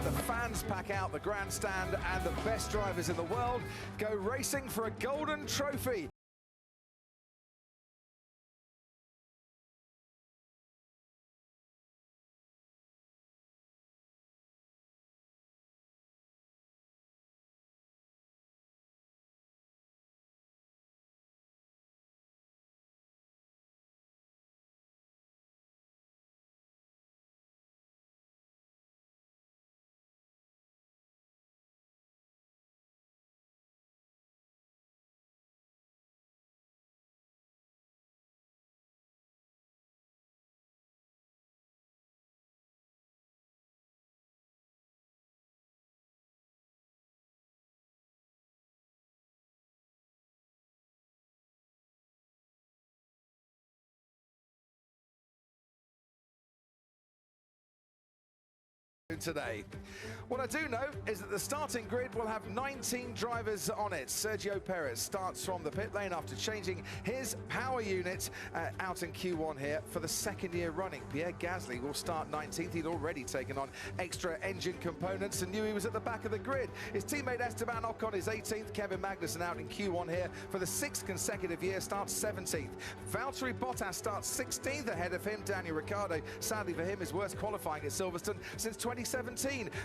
the fans pack out the grandstand and the best drivers in the world go racing for a golden trophy. Today. What I do know is that the starting grid will have 19 drivers on it. Sergio Perez starts from the pit lane after changing his power unit out in Q1 here for the second year running. Pierre Gasly will start 19th. He'd already taken on extra engine components and knew he was at the back of the grid. His teammate Esteban Ocon is 18th. Kevin Magnussen out in Q1 here for the 6th consecutive year, starts 17th. Valtteri Bottas starts 16th. Ahead of him, Daniel Ricciardo. Sadly for him, his worst qualifying at Silverstone since 2017.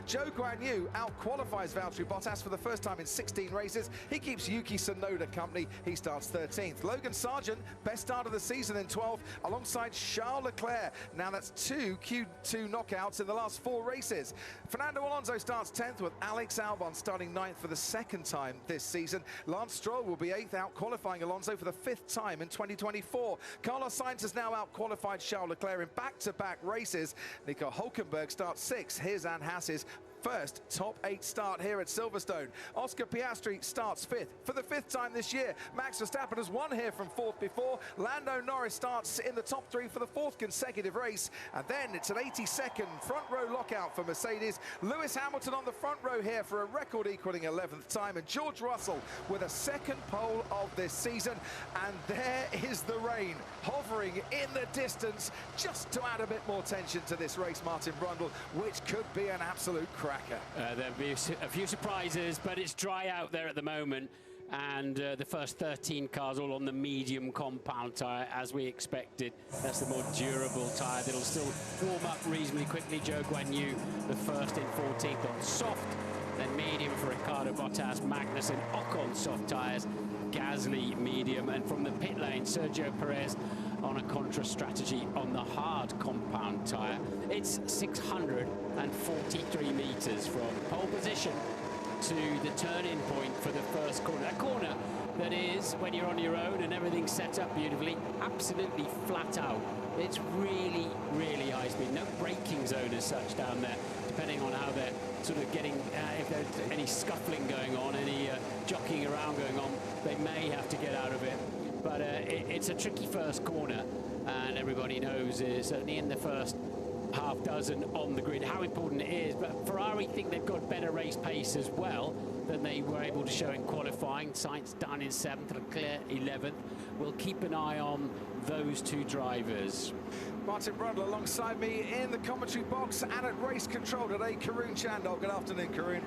Zhou Guanyu out-qualifies Valtteri Bottas for the first time in 16 races. He keeps Yuki Tsunoda company. He starts 13th. Logan Sargent, best start of the season in 12th, alongside Charles Leclerc. Now that's 2 Q2 knockouts in the last 4 races. Fernando Alonso starts 10th, with Alex Albon starting 9th for the second time this season. Lance Stroll will be 8th, out-qualifying Alonso for the 5th time in 2024. Carlos Sainz has now out-qualified Charles Leclerc in back-to-back races. Nico Hülkenberg starts 6th. His and Haas's first top 8 start here at Silverstone. Oscar Piastri starts 5th for the 5th time this year. Max Verstappen has won here from 4th before. Lando Norris starts in the top 3 for the 4th consecutive race. And then it's an 82nd front row lockout for Mercedes. Lewis Hamilton on the front row here for a record-equaling 11th time. And George Russell with a 2nd pole of this season. And there is the rain hovering in the distance, just to add a bit more tension to this race, Martin Brundle, which could be an absolute cracker. There'll be a few surprises, but it's dry out there at the moment, and the first 13 cars all on the medium compound tyre, as we expected. That's the more durable tyre that'll still warm up reasonably quickly. Zhou Guanyu, the first in 14th on soft, then medium for Ricardo Bottas, Magnussen, Ocon soft tyres, Gasly medium, and from the pit lane, Sergio Perez on a contra strategy on the hard compound tyre. It's 643 metres from pole position to the turning point for the first corner. A corner that is, when you're on your own and everything's set up beautifully, absolutely flat out. It's really, really high speed. No braking zone as such down there, depending on how they're sort of getting, if there's any scuffling going on, any jockeying around going on, they may have to get out of it. But it's a tricky first corner, and everybody knows, certainly in the first half dozen on the grid, how important it is. But Ferrari think they've got better race pace as well than they were able to show in qualifying. Sainz down in 7th, Leclerc 11th. We'll keep an eye on those 2 drivers. Martin Brundle alongside me in the commentary box and at race control today, Karun Chandol. Good afternoon, Karun.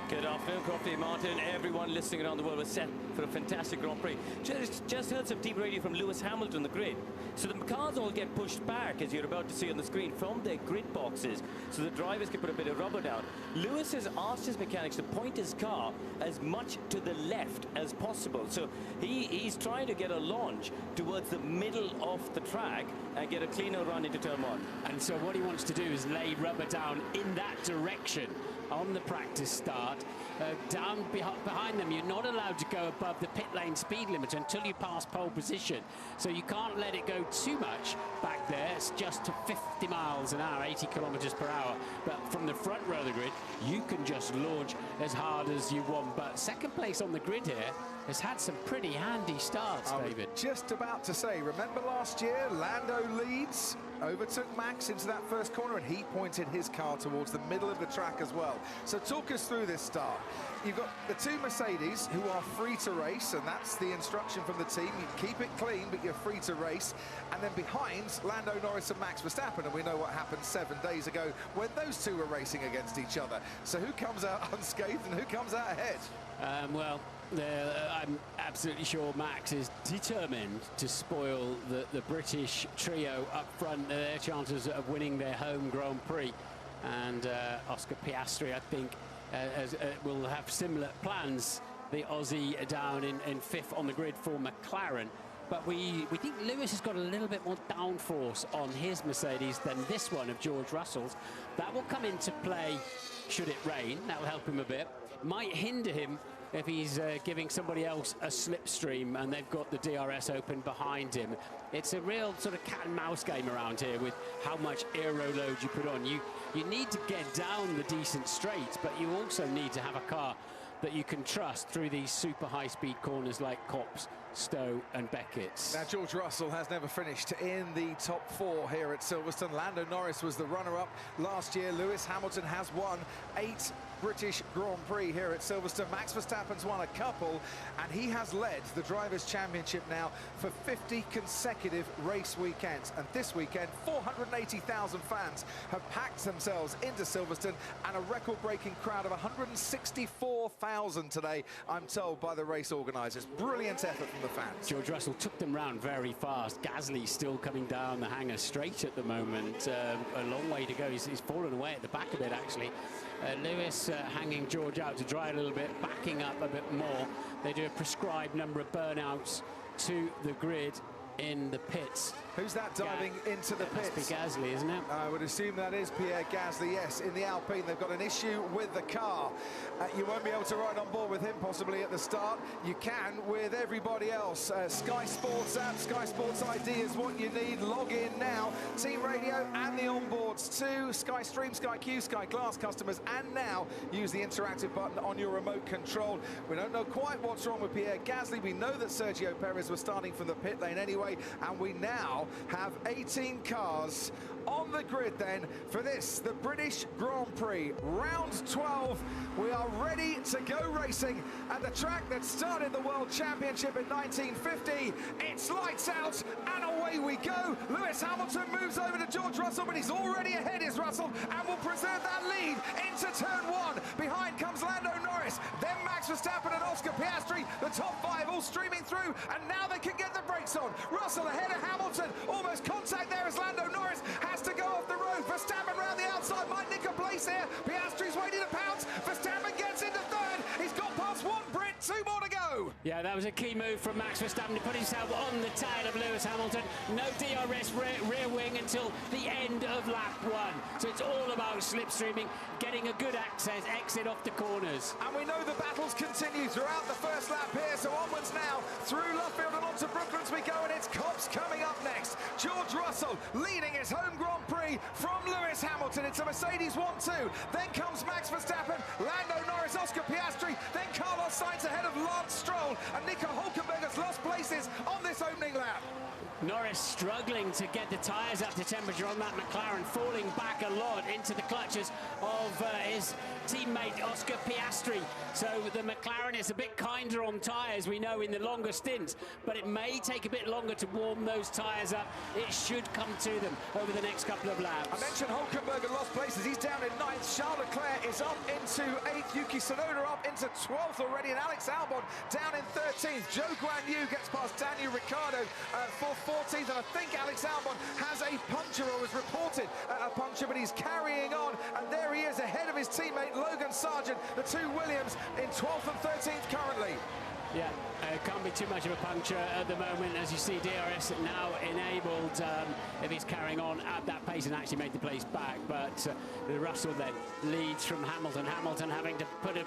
Good afternoon, Crofty, Martin, everyone listening around the world. We're set for a fantastic Grand Prix. Just heard some deep radio from Lewis Hamilton on the grid. So the cars all get pushed back, as you're about to see on the screen, from their grid boxes, so the drivers can put a bit of rubber down. Lewis has asked his mechanics to point his car as much to the left as possible. So he's trying to get a launch towards the middle of the track and get a cleaner run into turn 1. And so what he wants to do is lay rubber down in that direction on the practice start. Down behind them, you're not allowed to go above the pit lane speed limit until you pass pole position. So you can't let it go too much back there. It's just to 50 miles an hour, 80 kilometers per hour. But from the front row of the grid, you can just launch as hard as you want. But second place on the grid here has had some pretty handy starts, David. Just about to say, remember last year, Lando leads, overtook Max into that first corner, and he pointed his car towards the middle of the track as well. So talk us through this start. You've got the 2 Mercedes who are free to race, and that's the instruction from the team. You keep it clean, but you're free to race. And then behind, Lando Norris Lewis and Max Verstappen, and we know what happened 7 days ago when those two were racing against each other. So who comes out unscathed and who comes out ahead? Well, I'm absolutely sure Max is determined to spoil the British trio up front, their chances of winning their home Grand Prix. And Oscar Piastri, I think, will have similar plans. The Aussie down in fifth on the grid for McLaren. But we think Lewis has got a little bit more downforce on his Mercedes than this one of George Russell's. That will come into play should it rain. That will help him a bit. Might hinder him if he's giving somebody else a slipstream and they've got the DRS open behind him. It's a real sort of cat and mouse game around here with how much aero load you put on. You need to get down the decent straights, but you also need to have a car that you can trust through these super high-speed corners like Copse, Stowe and Beckett's. Now, George Russell has never finished in the top 4 here at Silverstone. Lando Norris was the runner-up last year. Lewis Hamilton has won 8 British Grand Prix here at Silverstone. Max Verstappen's won a couple, and he has led the Drivers' Championship now for 50 consecutive race weekends. And this weekend, 480,000 fans have packed themselves into Silverstone, and a record-breaking crowd of 164,000 today, I'm told, by the race organisers. Brilliant effort from the fans. George Russell took them round very fast. Gasly still coming down the hanger straight at the moment. A long way to go. He's fallen away at the back a bit, actually. Lewis hanging George out to dry a little bit, backing up a bit more. They do a prescribed number of burnouts to the grid in the pits. Who's that diving into the pits? Must be Gasly, isn't it? I would assume that is Pierre Gasly, yes. In the Alpine, they've got an issue with the car. You won't be able to ride on board with him possibly at the start. You can with everybody else. Sky Sports app, Sky Sports ID is what you need. Log in now. Team radio and the onboards too. Sky Stream, Sky Q, Sky Glass customers, and now use the interactive button on your remote control. We don't know quite what's wrong with Pierre Gasly. We know that Sergio Perez was starting from the pit lane anyway, and we now have 18 cars on the grid then for this, the British Grand Prix. Round 12, we are ready to go racing at the track that started the World Championship in 1950. It's lights out and away we go. Lewis Hamilton moves over to George Russell, but he's already ahead, is Russell, and will preserve that lead into turn 1. Behind comes Lando Norris, then Max Verstappen and Oscar Piastri, the top 5 all streaming through, and now they can get the brakes on. Russell ahead of Hamilton, almost contact there as Lando Norris has to go off the road. Verstappen round the outside, might nick a place here. Piastri's waiting to pounce. Verstappen gets into 3rd. He's got past 1 Brit, 2 more to go. Yeah, that was a key move from Max Verstappen to put himself on the tail of Lewis Hamilton. No DRS rear wing until the end of lap 1. So it's all about slipstreaming, getting a good exit off the corners. And we know the battles continue throughout the first lap here, so onwards now through Luffield and onto Brooklands we go, and it's Copse coming up next. George Russell leading his home Grand Prix from Lewis Hamilton. It's a Mercedes 1-2. Then comes Max Verstappen, Lando Norris, Oscar Piastri, then Carlos Sainz ahead of Lance Stroll, and Nico Hülkenberg has lost places on this opening lap. Norris struggling to get the tyres up to temperature on that McLaren, falling back a lot into the clutches of his teammate Oscar Piastri. So the McLaren is a bit kinder on tyres, we know, in the longer stints, but it may take a bit longer to warm those tyres up. It should come to them over the next couple of laps. I mentioned Hülkenberg had lost places. He's down in 9th. Charles Leclerc is up into 8th. Yuki Tsunoda up into 12th already, and Alex Albon down in 13th. Zhou Guanyu gets past Daniel Ricciardo for 14th, and I think Alex Albon has a puncture, or was reported a puncture, but he's carrying on, and there he is ahead of his teammate Logan Sargent, the 2 Williams in 12th and 13th currently. Yeah, can't be too much of a puncture at the moment. As you see, DRS now enabled if he's carrying on at that pace and actually made the place back. But Russell then leads from Hamilton. Hamilton having to put a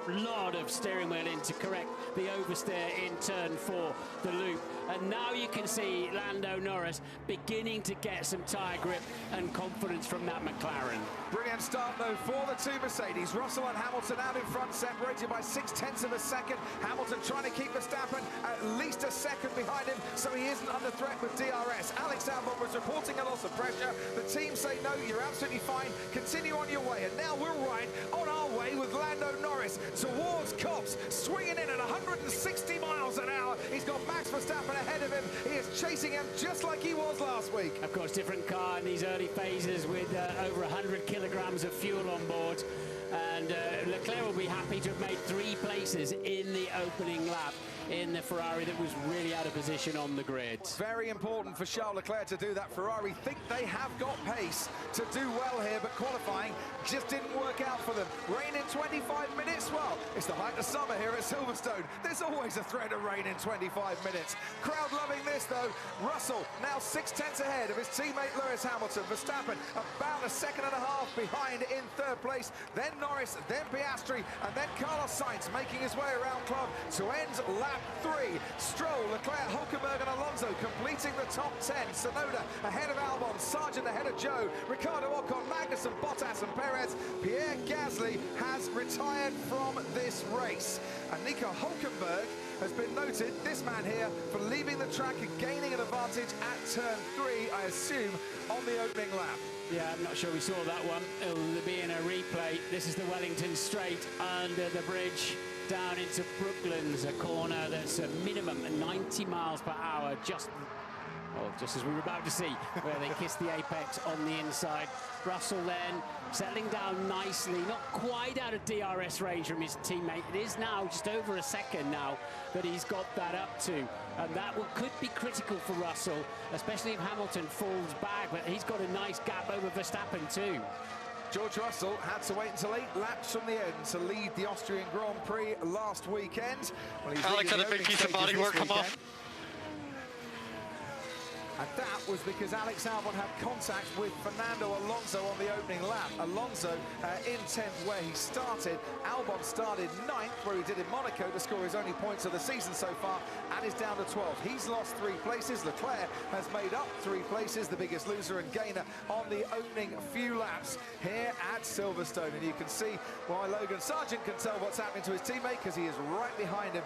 lot of steering wheel in to correct the oversteer in turn 4, the loop. And now you can see Lando Norris beginning to get some tyre grip and confidence from that McLaren. Brilliant weekend start, though, for the two Mercedes. Russell and Hamilton out in front, separated by 0.6 of a second. Hamilton trying to keep Verstappen at least a second behind him, so he isn't under threat with DRS. Alex Albon was reporting a loss of pressure. The team say, no, you're absolutely fine. Continue on your way. And now we'll ride on our way with Lando Norris towards Copse, swinging in at 160 miles an hour. He's got Max Verstappen ahead of him. He is chasing him just like he was last week. Of course, different car in these early phases with over 100 kilograms of fuel on board. And Leclerc will be happy to have made 3 places in the opening lap in the Ferrari that was really out of position on the grid. Very important for Charles Leclerc to do that. Ferrari think they have got pace to do well here, but qualifying just didn't work out for them. Rain in 25 minutes? Well, it's the height of summer here at Silverstone. There's always a threat of rain in 25 minutes. Crowd loving this, though. Russell now 0.6 ahead of his teammate Lewis Hamilton. Verstappen about 1.5 seconds behind in 3rd place. Then Norris, then Piastri, and then Carlos Sainz making his way around club to end lap 3. Stroll, Leclerc, Hulkenberg and Alonso completing the top 10. Tsunoda ahead of Albon, Sargent ahead of Joe, Ricardo Ocon, Magnussen, Bottas and Perez. Pierre Gasly has retired from this race. And Nico Hulkenberg has been noted, this man here, for leaving the track and gaining an advantage at turn 3, I assume, on the opening lap. Yeah, I'm not sure we saw that one. It'll be in a replay. This is the Wellington Straight under the bridge down into Brooklands, a corner that's a minimum 90 miles per hour, just as we were about to see, where they kiss the apex on the inside. Russell then settling down nicely, not quite out of DRS range from his teammate. It is now just over a second now that he's got that up to. And that could be critical for Russell, especially if Hamilton falls back, but he's got a nice gap over Verstappen too. George Russell had to wait until 8 laps from the end to lead the Austrian Grand Prix last weekend. Well, Alex had a big piece of bodywork come off. And that was because Alex Albon had contact with Fernando Alonso on the opening lap. Alonso in 10th where he started. Albon started 9th where he did in Monaco to score his only points of the season so far and is down to 12th. He's lost 3 places. Leclerc has made up 3 places, the biggest loser and gainer on the opening few laps here at Silverstone. And you can see why Logan Sargent can tell what's happening to his teammate, because he is right behind him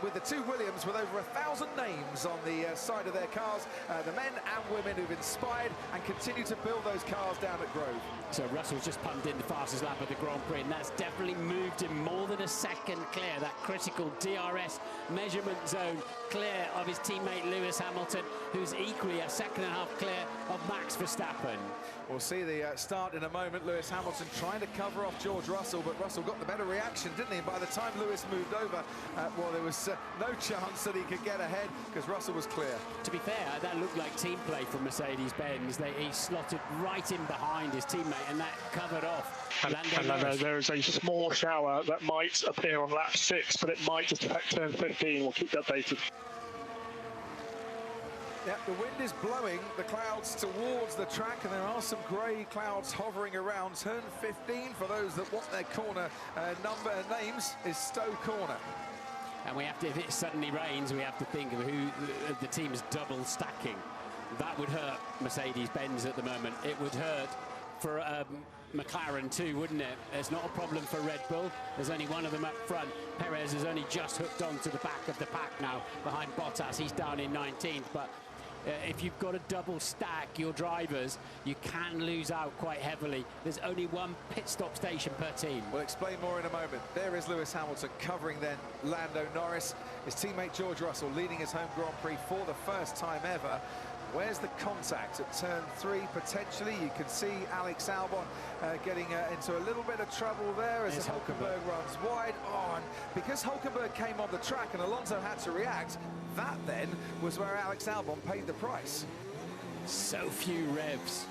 with the 2 Williams with over 1,000 names on the side of their cars. The men and women who've inspired and continue to build those cars down at Grove. So Russell's just pumped in the fastest lap of the Grand Prix, and that's definitely moved him more than a second clear, that critical DRS measurement zone clear of his teammate Lewis Hamilton, who's equally 1.5 seconds clear of Max Verstappen. We'll see the start in a moment. Lewis Hamilton trying to cover off George Russell, but Russell got the better reaction, didn't he? By the time Lewis moved over, well, there was no chance that he could get ahead because Russell was clear. To be fair, that looked like team play from Mercedes-Benz. He slotted right in behind his teammate, and that covered off Lando. There is a small shower that might appear on lap 6, but it might just affect turn 15. We'll keep you updated. Yeah, the wind is blowing the clouds towards the track, and there are some grey clouds hovering around. Turn 15, for those that want their corner number and names, is Stowe Corner. And we have to, if it suddenly rains, we have to think of who the team's double stacking. That would hurt Mercedes-Benz at the moment. It would hurt for McLaren too, wouldn't it? It's not a problem for Red Bull. There's only one of them up front. Perez has only just hooked onto the back of the pack now behind Bottas. He's down in 19th, but if you've got to double stack your drivers, you can lose out quite heavily. There's only 1 pit stop station per team. We'll explain more in a moment. There is Lewis Hamilton covering then Lando Norris. His teammate George Russell leading his home Grand Prix for the first time ever. Where's the contact at turn 3 potentially? You can see Alex Albon getting into a little bit of trouble there as Hulkenberg runs wide on. Because Hulkenberg came on the track and Alonso had to react, that then was where Alex Albon paid the price. So few revs.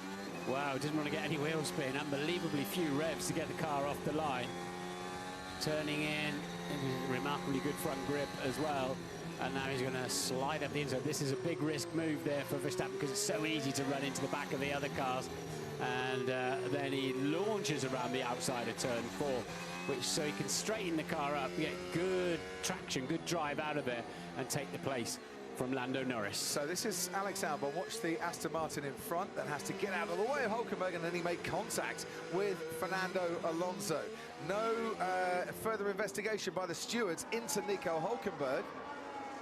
Wow, didn't want to get any wheel spin. Unbelievably few revs to get the car off the line. Turning in, remarkably good front grip as well. And now he's going to slide up the inside. This is a big risk move there for Verstappen because it's so easy to run into the back of the other cars. And then he launches around the outside of turn 4, which so he can straighten the car up, get good traction, good drive out of there, and take the place from Lando Norris. So this is Alex Albon. Watch the Aston Martin in front that has to get out of the way of Hulkenberg, and then he made contact with Fernando Alonso. No further investigation by the stewards into Nico Hulkenberg.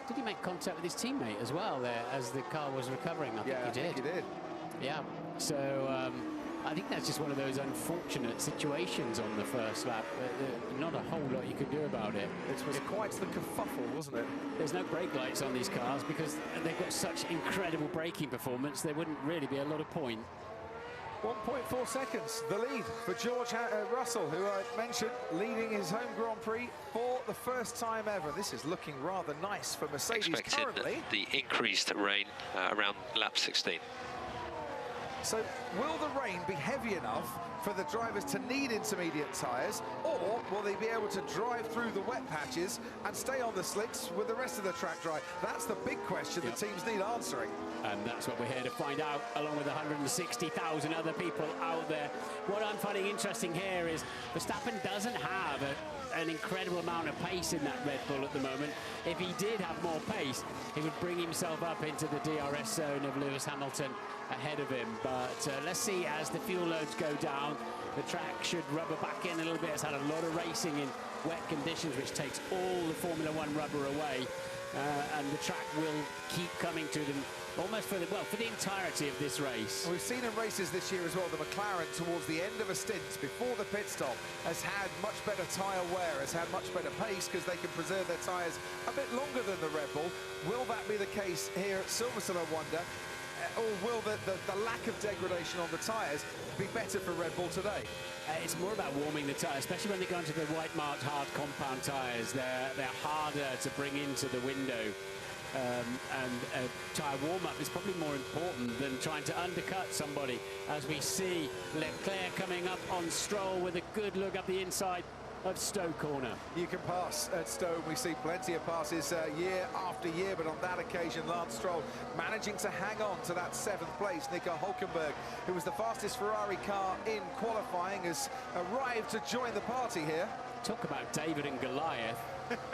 Did he make contact with his teammate as well there as the car was recovering? I think he did. Yeah, so I think that's just one of those unfortunate situations on the first lap. Not a whole lot you could do about it. It was quite the kerfuffle, wasn't it? There's no brake lights on these cars because they've got such incredible braking performance. There wouldn't really be a lot of point. 1.4 seconds, the lead for George Russell, who I mentioned leading his home Grand Prix for the first time ever. This is looking rather nice for Mercedes currently. The increased rain around lap 16. So will the rain be heavy enough for the drivers to need intermediate tyres, or will they be able to drive through the wet patches and stay on the slicks with the rest of the track dry? That's the big question the teams need answering. And that's what we're here to find out, along with 160,000 other people out there. What I'm finding interesting here is Verstappen doesn't have an incredible amount of pace in that Red Bull at the moment. If he did have more pace, he would bring himself up into the DRS zone of Lewis Hamilton ahead of him. But let's see, as the fuel loads go down, the track should rubber back in a little bit. It's had a lot of racing in wet conditions, which takes all the Formula One rubber away. And the track will keep coming to them almost for the entirety of this race. We've seen in races this year as well, the McLaren towards the end of a stint before the pit stop has had much better tyre wear, has had much better pace because they can preserve their tyres a bit longer than the Red Bull. Will that be the case here at Silverstone, I wonder? Or will the lack of degradation on the tyres be better for Red Bull today? It's more about warming the tyre, especially when they go into the white marked hard compound tyres. They're harder to bring into the window. And a tyre warm-up is probably more important than trying to undercut somebody, as we see Leclerc coming up on Stroll with a good look up the inside of Stowe corner. You can pass at Stowe. We see plenty of passes year after year, but on that occasion, Lance Stroll managing to hang on to that 7th place. Nico Hulkenberg, who was the fastest Ferrari car in qualifying, has arrived to join the party here. Talk about David and Goliath.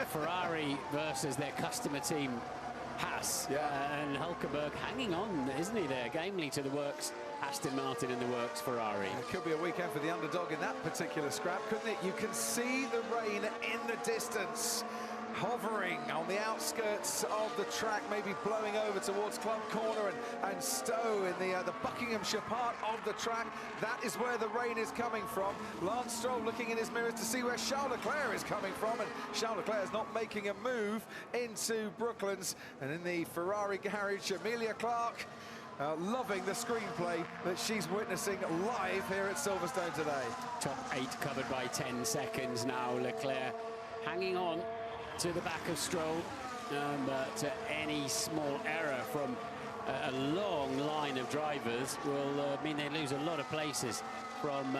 Ferrari versus their customer team, Haas. And Hulkenberg hanging on, isn't he, there, gamely to the works Aston Martin in the works Ferrari. It could be a weekend for the underdog in that particular scrap, couldn't it? You can see the rain in the distance, hovering on the outskirts of the track, maybe blowing over towards Club Corner and Stowe in the Buckinghamshire part of the track. That is where the rain is coming from. Lance Stroll looking in his mirrors to see where Charles Leclerc is coming from, and Charles Leclerc is not making a move into Brooklands. And in the Ferrari garage, Emilia Clarke loving the screenplay that she's witnessing live here at Silverstone today. Top 8 covered by 10 seconds now. Leclerc hanging on to the back of Stroll, but any small error from a long line of drivers will mean they lose a lot of places, from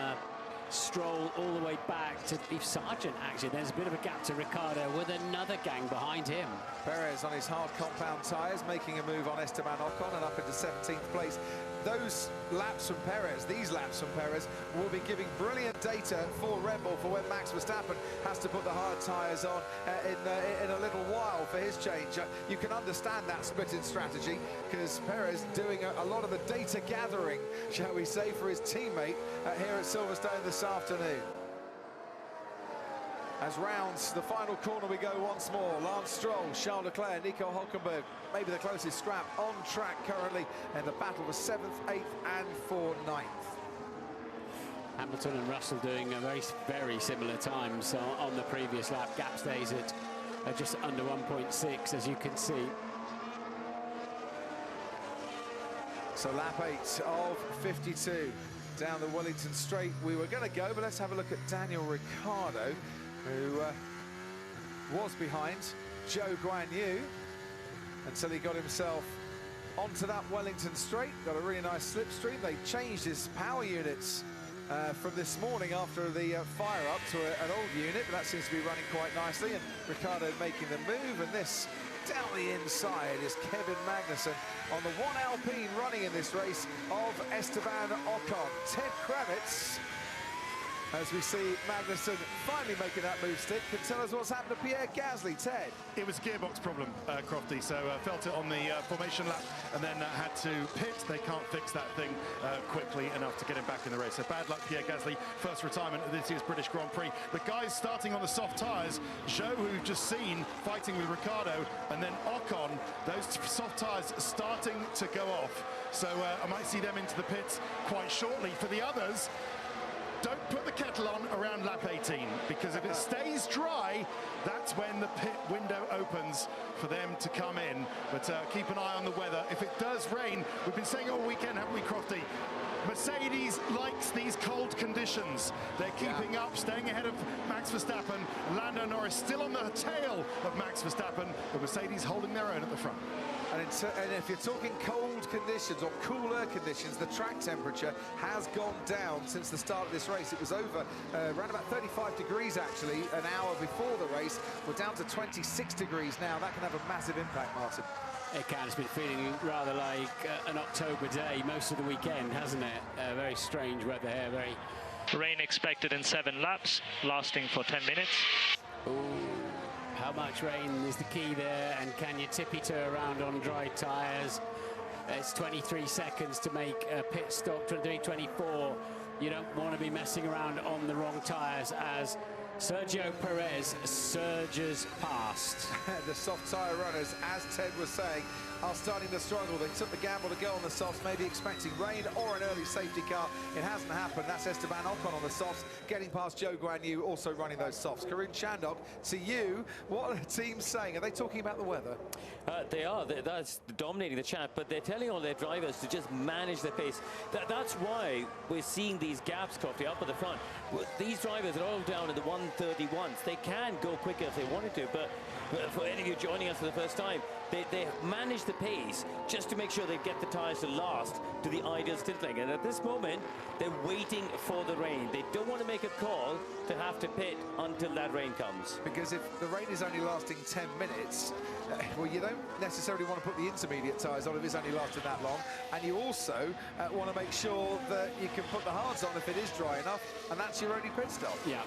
Stroll all the way back to Sargent. Actually, there's a bit of a gap to Ricciardo with another gang behind him. Perez on his hard compound tyres, making a move on Esteban Ocon and up into 17th place. Those laps from Perez, these laps from Perez, will be giving brilliant data for Red Bull for when Max Verstappen has to put the hard tyres on in a little while for his change. You can understand that split-in strategy, because Perez doing a lot of the data gathering, shall we say, for his teammate here at Silverstone this afternoon. As rounds the final corner we go once more. Lance Stroll, Charles Leclerc, Nico Hulkenberg, maybe the closest scrap on track currently, and the battle for 7th, 8th and for 9th. Hamilton and Russell doing a very similar times on the previous lap. Gap stays at just under 1.6, as you can see. So lap 8 of 52 down the Wellington Straight we were going to go, but let's have a look at Daniel Ricciardo, who was behind Zhou Guanyu until he got himself onto that Wellington Straight. Got a really nice slipstream. They changed his power units from this morning after the fire up to an old unit, but that seems to be running quite nicely, and Ricciardo making the move. And this down the inside is Kevin Magnussen on the 1 Alpine running in this race of Esteban Ocon. Ted Kravitz As we see Magnussen finally making that move stick, can tell us what's happened to Pierre Gasly. Ted? It was a gearbox problem, Crofty, so felt it on the formation lap and then had to pit. They can't fix that thing quickly enough to get him back in the race. So bad luck, Pierre Gasly. First retirement of this year's British Grand Prix. The guys starting on the soft tyres, Zhou, who we've just seen fighting with Ricciardo, and then Ocon, those soft tyres starting to go off. So I might see them into the pits quite shortly. For the others, don't put the kettle on around lap 18, because if it stays dry, that's when the pit window opens for them to come in. But keep an eye on the weather. If it does rain, we've been saying all weekend, haven't we, Crofty? Mercedes likes these cold conditions. They're keeping up, staying ahead of Max Verstappen. Lando Norris still on the tail of Max Verstappen, but Mercedes holding their own at the front. And if you're talking cold conditions or cooler conditions, the track temperature has gone down since the start of this race. It was over around about 35 degrees actually an hour before the race. We're down to 26 degrees now. That can have a massive impact, Martin. It can. It's been feeling rather like an October day most of the weekend, hasn't it? Very strange weather here. Rain expected in 7 laps, lasting for 10 minutes. Ooh. How much rain is the key there, and can you tippy-toe around on dry tyres? It's 23 seconds to make a pit stop, 24. You don't want to be messing around on the wrong tyres as Sergio Perez surges past. The soft tyre runners, as Ted was saying, are starting to struggle. They took the gamble to go on the softs, maybe expecting rain or an early safety car. It hasn't happened. That's Esteban Ocon on the softs, getting past Joe Guan Yu, also running those softs. Karun Chandok, to you, what are the teams saying? Are they talking about the weather? They are. That's dominating the chat, but they're telling all their drivers to just manage their pace. That's why we're seeing these gaps, Crofty, up at the front. These drivers are all down in the 131s. They can go quicker if they wanted to, but for any of you joining us for the first time, they manage the pace just to make sure they get the tyres to last to the ideal stint length. And at this moment, they're waiting for the rain. They don't want to make a call to have to pit until that rain comes. Because if the rain is only lasting 10 minutes, well, you don't necessarily want to put the intermediate tyres on if it's only lasted that long. And you also want to make sure that you can put the hards on if it is dry enough, and that's your only pit stop. Yeah.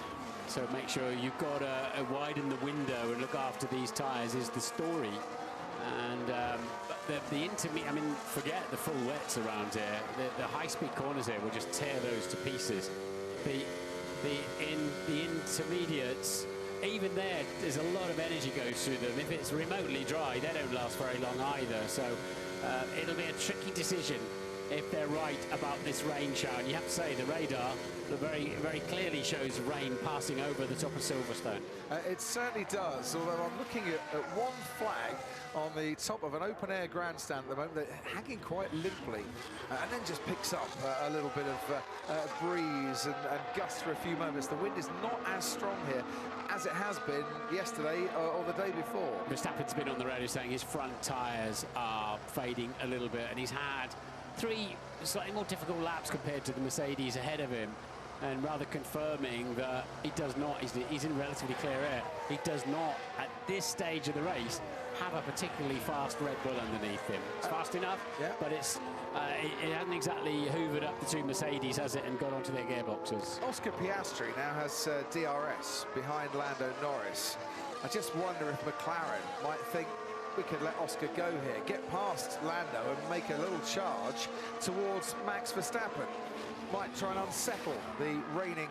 So make sure you've got to widen the window and look after these tyres is the story. And the intermediate, I mean, forget the full wets around here. The high-speed corners here will just tear those to pieces. The intermediates, even there's a lot of energy goes through them. If it's remotely dry, they don't last very long either. So it'll be a tricky decision if they're right about this rain shower. And you have to say the radar very, very clearly shows rain passing over the top of Silverstone. It certainly does, although I'm looking at one flag on the top of an open-air grandstand at the moment, they're hanging quite limply, and then just picks up a little bit of breeze and gusts for a few moments. The wind is not as strong here as it has been yesterday or the day before. Verstappen's been on the radio saying his front tyres are fading a little bit, and he's had 3 slightly more difficult laps compared to the Mercedes ahead of him, and rather confirming that he does not, he's in relatively clear air, he does not, at this stage of the race, have a particularly fast Red Bull underneath him. It's fast enough, yeah, but it hasn't exactly hoovered up the 2 Mercedes, has it, and got onto their gearboxes. Oscar Piastri now has DRS behind Lando Norris. I just wonder if McLaren might think we could let Oscar go here, get past Lando and make a little charge towards Max Verstappen. Might try and unsettle the reigning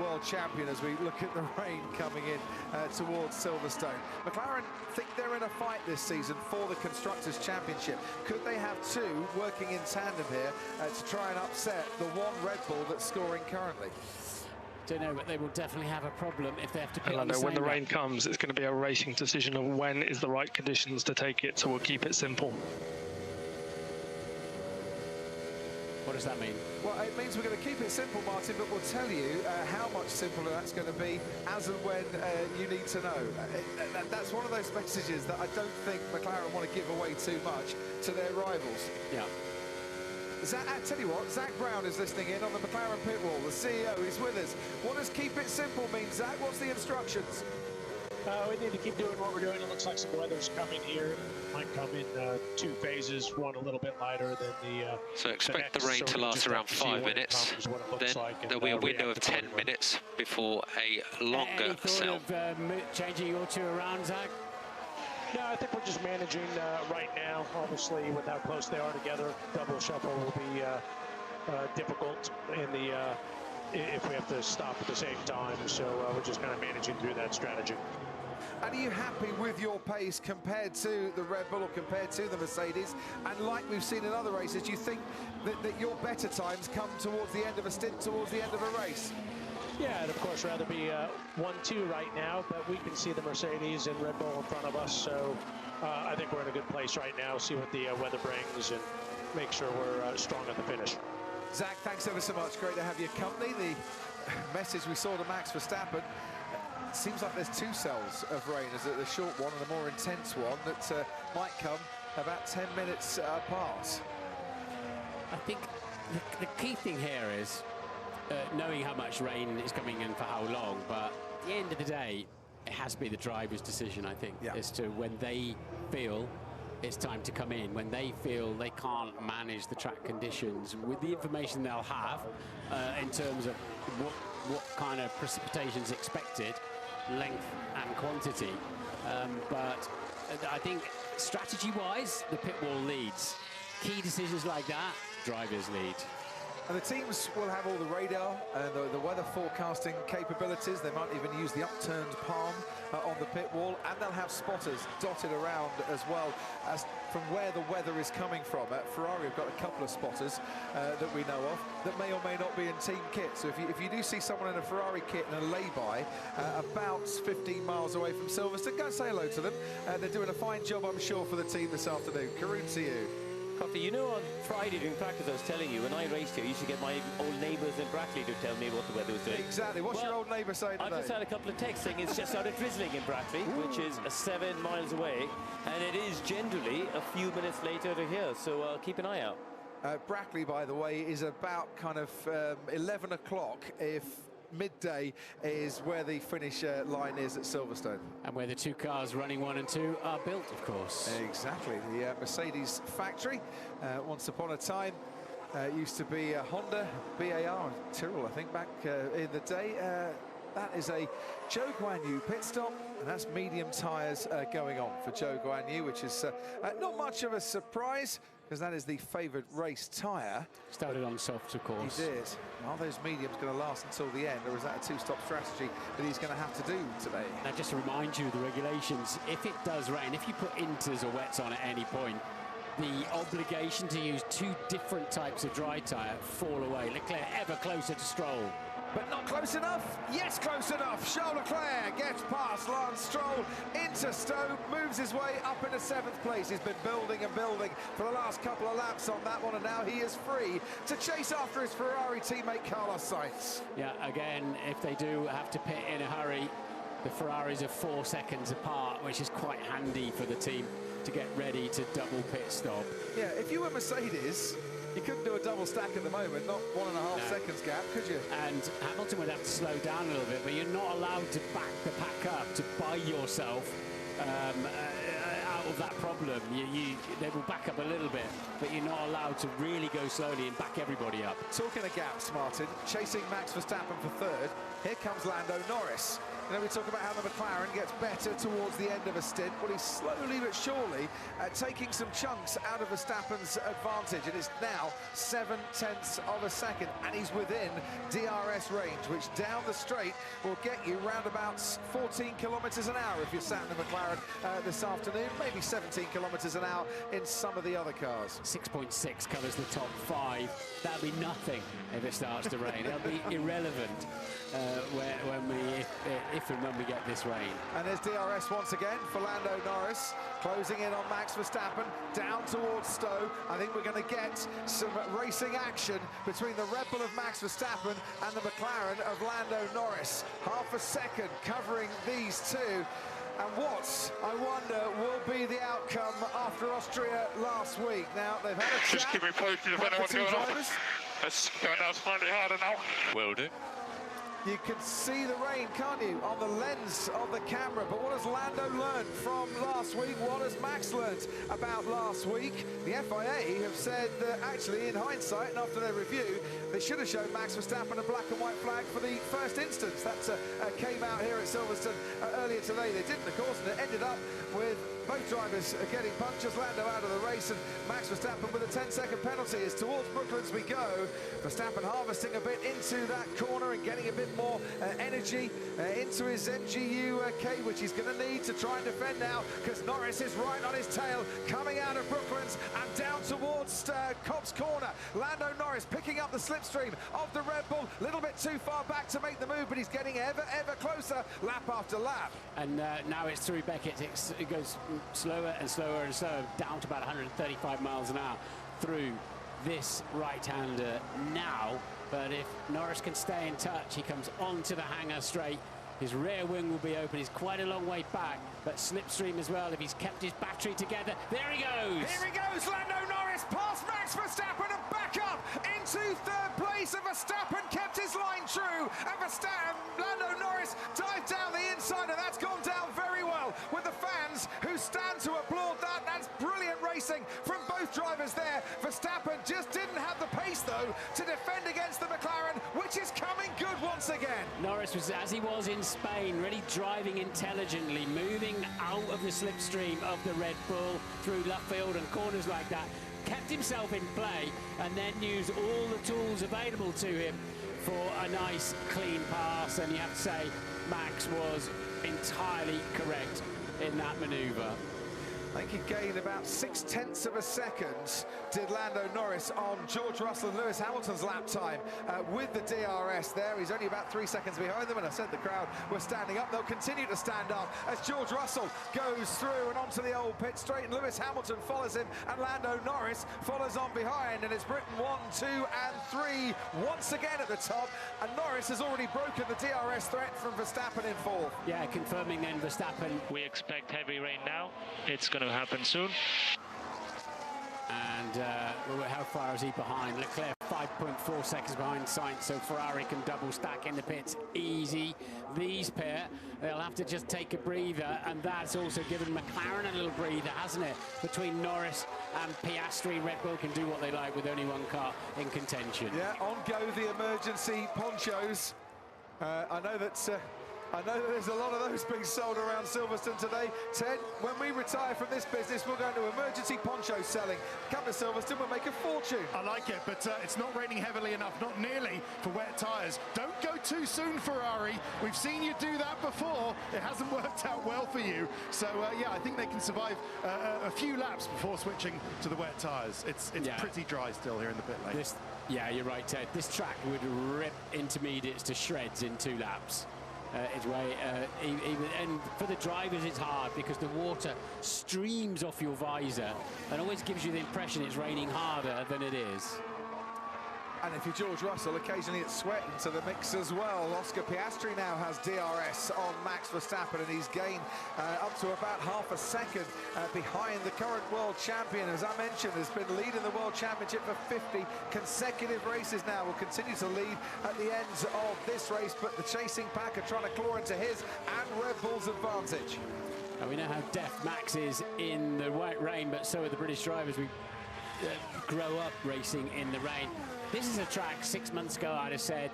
world champion as we look at the rain coming in towards Silverstone. McLaren think they're in a fight this season for the Constructors' Championship. Could they have 2 working in tandem here to try and upset the 1 Red Bull that's scoring currently? Don't know, but they will definitely have a problem if they have to pit on the When the same rain comes, it's going to be a racing decision of when is the right conditions to take it, so we'll keep it simple. What does that mean? Well, it means we're going to keep it simple, Martin, but we'll tell you how much simpler that's going to be as and when you need to know. That's one of those messages that I don't think McLaren want to give away too much to their rivals. Yeah. I tell you what, Zach Brown is listening in on the McLaren pit wall. The CEO is with us. What does keep it simple mean, Zach? What's the instructions? We need to keep doing what we're doing. It looks like some weather's coming here. Might come in 2 phases, one a little bit lighter than the So expect next, the rain so to we last just around have to see 5 when it minutes. comes, what it looks Then like, and, there'll be a window react of 10 accordingly. minutes before a longer Any thought cell. of changing your two around, Zach? No, I think we're just managing right now. Obviously, with how close they are together, double shuffle will be difficult in the if we have to stop at the same time. So we're just kind of managing through that strategy. And are you happy with your pace compared to the Red Bull or compared to the Mercedes? And like we've seen in other races, do you think that your better times come towards the end of a stint, towards the end of a race? Yeah, I'd of course rather be 1-2 right now, but we can see the Mercedes and Red Bull in front of us. So I think we're in a good place right now. See what the weather brings and make sure we're strong at the finish. Zach, thanks ever so much. Great to have your company. The message we saw to Max Verstappen, seems like there's 2 cells of rain, as the short one and the more intense one that might come about 10 minutes apart. I think the key thing here is knowing how much rain is coming in for how long, but at the end of the day, it has to be the driver's decision, I think, as to when they feel it's time to come in, when they feel they can't manage the track conditions with the information they'll have in terms of what kind of precipitation is expected, length and quantity. But I think strategy-wise, the pit wall leads. Key decisions like that, drivers lead. And the teams will have all the radar and the weather forecasting capabilities. They might even use the upturned palm on the pit wall, and they'll have spotters dotted around as well as from where the weather is coming from. Ferrari have got a couple of spotters that we know of that may or may not be in team kit. So if you do see someone in a Ferrari kit and a lay-by about 15 miles away from Silverstone, go and say hello to them. They're doing a fine job, I'm sure, for the team this afternoon. Karun to you. Coffee, you know, on Friday during practice I was telling you, when I raced here, I used to get my old neighbours in Brackley to tell me what the weather was doing. Exactly. What's your old neighbour saying today? I just had a couple of texts saying it's just started drizzling in Brackley, which is 7 miles away, and it is generally a few minutes later to here, so keep an eye out. Brackley, by the way, is about kind of 11 o'clock if midday is where the finish line is at Silverstone. And where the 2 cars running 1 and 2 are built, of course. Exactly. The Mercedes factory, once upon a time, used to be Honda, BAR, Tyrrell, I think, back in the day. That is a Zhou Guanyu pit stop, and that's medium tyres going on for Zhou Guanyu, which is not much of a surprise, because that is the favoured race tyre. Started on soft, of course. He did. Are those mediums going to last until the end, or is that a 2-stop strategy that he's going to have to do today? Now, just to remind you, the regulations, if it does rain, if you put inters or wets on at any point, the obligation to use 2 different types of dry tyre fall away. Leclerc ever closer to Stroll. But not close enough? Yes, close enough. Charles Leclerc gets past Lance Stroll into Stowe, moves his way up into 7th place. He's been building and building for the last couple of laps on that one, and now he is free to chase after his Ferrari teammate Carlos Sainz. Yeah, again, if they do have to pit in a hurry, the Ferraris are 4 seconds apart, which is quite handy for the team to get ready to double pit stop. Yeah, if you were Mercedes, you couldn't do a double stack at the moment, not 1.5 seconds gap, could you? And Hamilton would have to slow down a little bit, but you're not allowed to back the pack up to buy yourself out of that problem. They will back up a little bit, but you're not allowed to really go slowly and back everybody up. Talking of gaps, Martin, chasing Max Verstappen for 3rd, here comes Lando Norris. You know, we talk about how the McLaren gets better towards the end of a stint. Well, he's slowly but surely taking some chunks out of Verstappen's advantage, and it's now 7/10 of a second, and he's within DRS range, which down the straight will get you round about 14 kilometres an hour if you're sat in the McLaren this afternoon, maybe 17 kilometres an hour in some of the other cars. 6.6 covers the top 5. That'll be nothing if it starts to rain. It'll be irrelevant if and when we get this rain. And there's DRS once again for Lando Norris, closing in on Max Verstappen, down towards Stowe. I think we're going to get some racing action between the Red Bull of Max Verstappen and the McLaren of Lando Norris. Half a second covering these two. And what, I wonder, will be the outcome after Austria last week? Now, they've had a chat. Just keep me posted if anyone's going off. It's going out slightly harder now. Will do. You can see the rain, can't you, on the lens of the camera. But what has Lando learned from last week? What has Max learned about last week? The FIA have said that actually, in hindsight, and after their review, they should have shown Max Verstappen a black and white flag for the first instance. That came out here at Silverstone earlier today. They didn't, of course, and it ended up with both drivers getting punctures. Lando out of the race and Max Verstappen with a 10-second penalty. As towards Brooklands we go. Verstappen harvesting a bit into that corner and getting a bit more energy into his MGU K, which he's going to need to try and defend now, because Norris is right on his tail coming out of Brooklands and down towards Cobb's Corner. Lando Norris picking up the slipstream of the Red Bull, a little bit too far back to make the move, but he's getting ever closer lap after lap. And now it's through Beckett. It goes slower and slower and slower, down to about 135 miles an hour through this right-hander now. But if Norris can stay in touch, he comes onto the hanger straight. His rear wing will be open. He's quite a long way back, but slipstream as well if he's kept his battery together. There he goes! Here he goes, Lando Norris past Max Verstappen and back up into third place. And Verstappen kept his line true. And Lando Norris dived down the inside, and that's gone down very well with the fans who stand to applaud that. That's brilliant racing from both drivers there. Verstappen just didn't have the pace, though, to defend against the McLaren, which is coming good once again. Norris was, as he was in Spain, really driving intelligently, moving out of the slipstream of the Red Bull through left field and corners like that, kept himself in play, and then used all the tools available to him for a nice clean pass. And you have to say Max was entirely correct in that manoeuvre. I think he gained about 0.6 of a second, did Lando Norris, on George Russell and Lewis Hamilton's lap time with the DRS there. He's only about 3 seconds behind them, and I said the crowd were standing up. They'll continue to stand up as George Russell goes through and onto the old pit straight, and Lewis Hamilton follows him, and Lando Norris follows on behind. And it's Britain 1, 2 and 3 once again at the top, and Norris has already broken the DRS threat from Verstappen in fourth. Yeah, confirming then Verstappen. We expect heavy rain now. It's going to happen soon. And how far is he behind? Leclerc 5.4 seconds behind Sainz, so Ferrari can double stack in the pits easy. These pair, they'll have to just take a breather, and that's also given McLaren a little breather, hasn't it? Between Norris and Piastri, Red Bull can do what they like with only one car in contention. Yeah, on go the emergency ponchos. I know that there's a lot of those being sold around Silverstone today. Ted, when we retire from this business, we'll go into emergency poncho selling. Come to Silverstone, we'll make a fortune. I like it, but it's not raining heavily enough, not nearly for wet tyres. Don't go too soon, Ferrari. We've seen you do that before. It hasn't worked out well for you. So, yeah, I think they can survive a few laps before switching to the wet tyres. It's pretty dry still here in the pit lane. Yeah, you're right, Ted. This track would rip intermediates to shreds in 2 laps. And for the drivers it's hard because the water streams off your visor and always gives you the impression it's raining harder than it is. And if you're George Russell, occasionally it's sweat into the mix as well. Oscar Piastri now has DRS on Max Verstappen, and he's gained up to about half a second behind the current world champion. As I mentioned, has been leading the world championship for 50 consecutive races now. Will continue to lead at the ends of this race, but the chasing pack are trying to claw into his and Red Bull's advantage. And we know how deft Max is in the white rain, but so are the British drivers. We grow up racing in the rain. This is a track 6 months ago I'd have said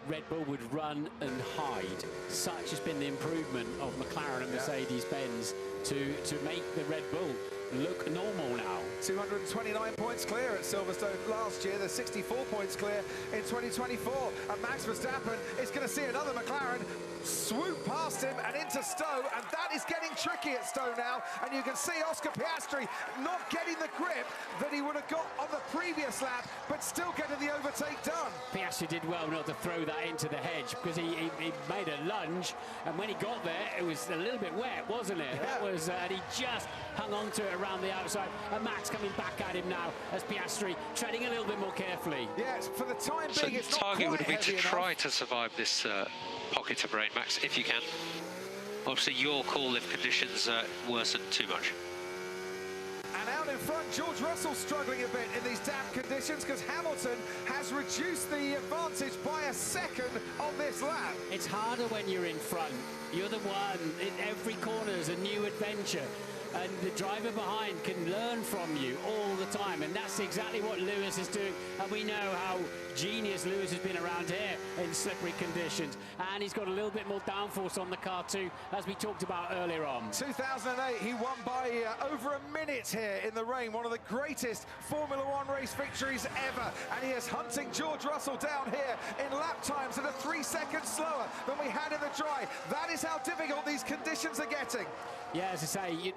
Red Bull would run and hide. Such has been the improvement of McLaren and Mercedes-Benz to make the Red Bull look normal now. 229 points clear at Silverstone last year. They're 64 points clear in 2024. And Max Verstappen is going to see another McLaren swoop past him and into Stowe, and that is getting tricky at Stowe now. And you can see Oscar Piastri not getting the grip that he would have got on the previous lap, but still getting the overtake done. Piastri did well not to throw that into the hedge because he made a lunge, and when he got there, it was a little bit wet, wasn't it? Yeah. That was, and he just hung on to it around the outside. And Max coming back at him now as Piastri treading a little bit more carefully. Yes, for the time being, So it's the not target quite would be to heavy try enough. to survive this pocket of rain, Max, if you can. Obviously, your call if conditions worsen too much. And out in front, George Russell struggling a bit in these damp conditions because Hamilton has reduced the advantage by a second on this lap. It's harder when you're in front. You're the one. Every corner is a new adventure. And the driver behind can learn from you all the time, and that's exactly what Lewis is doing. And we know how genius Lewis has been around here in slippery conditions, and he's got a little bit more downforce on the car too, as we talked about earlier on. 2008, he won by over a minute here in the rain, one of the greatest Formula One race victories ever, and he is hunting George Russell down here in lap times that are 3 seconds slower than we had in the dry. That is how difficult these conditions are getting. Yeah, as I say,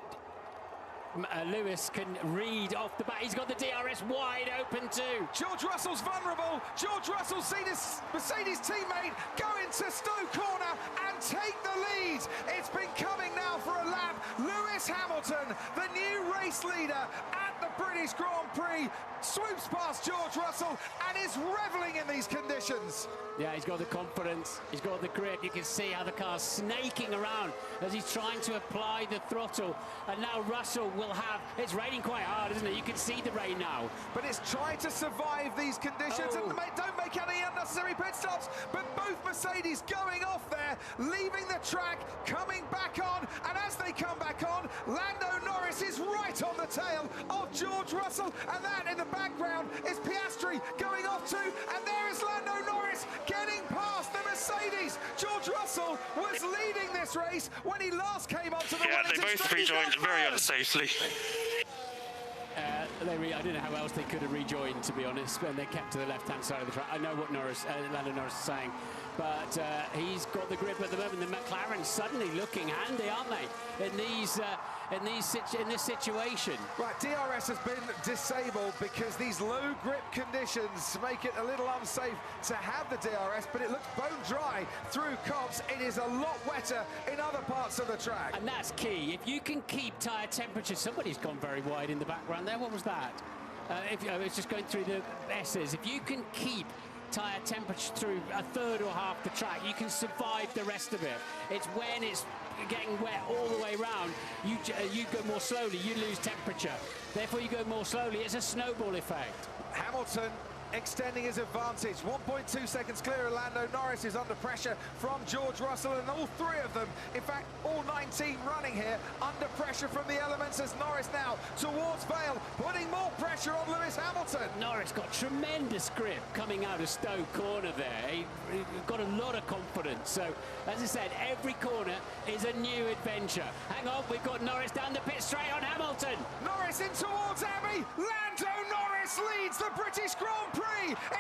Lewis can read off the bat. He's got the DRS wide open too. George Russell's vulnerable. George Russell's seen his Mercedes teammate go into Stowe corner and take the lead. It's been coming now for a lap. Lewis Hamilton, the new race leader at the British Grand Prix, swoops past George Russell and is reveling in these conditions. Yeah, he's got the confidence, he's got the grip. You can see how the car's snaking around as he's trying to apply the throttle. And now Russell will have, it's raining quite hard, isn't it? You can see the rain now. But it's trying to survive these conditions and don't make any unnecessary pit stops. But both Mercedes going off there, leaving the track, coming back on. And as they come back on, Lando Norris is right on the tail of George Russell. And that in the background is Piastri going off too. And there is Lando Norris getting past the Mercedes. George Russell was leading this race when he last came onto the Wellington straight. They both rejoined very unsafely. I don't know how else they could have rejoined, to be honest, when they kept to the left-hand side of the track. I know what Lando Norris is saying, but he's got the grip at the moment. The McLaren's suddenly looking handy, aren't they, in this situation? Right, DRS has been disabled because these low grip conditions make it a little unsafe to have the DRS, but it looks bone dry through Copse. It is a lot wetter in other parts of the track. And that's key. If you can keep tyre temperature, somebody's gone very wide in the background there. What was that? It's just going through the S's. If you can keep tyre temperature through a third or half the track, you can survive the rest of it. It's when it's getting wet all the way around, you go more slowly, you lose temperature. Therefore, you go more slowly. It's a snowball effect. Hamilton extending his advantage. 1.2 seconds clear. Lando Norris is under pressure from George Russell, and all three of them, in fact, all 19 running here, under pressure from the elements as Norris now towards Vale, putting more pressure on Lewis Hamilton. Norris got tremendous grip coming out of Stowe corner there. He got a lot of confidence. So, as I said, every corner is a new adventure. Hang on, we've got Norris down the pit straight on Hamilton. Norris in towards Abbey. Lando Norris leads the British Grand Prix.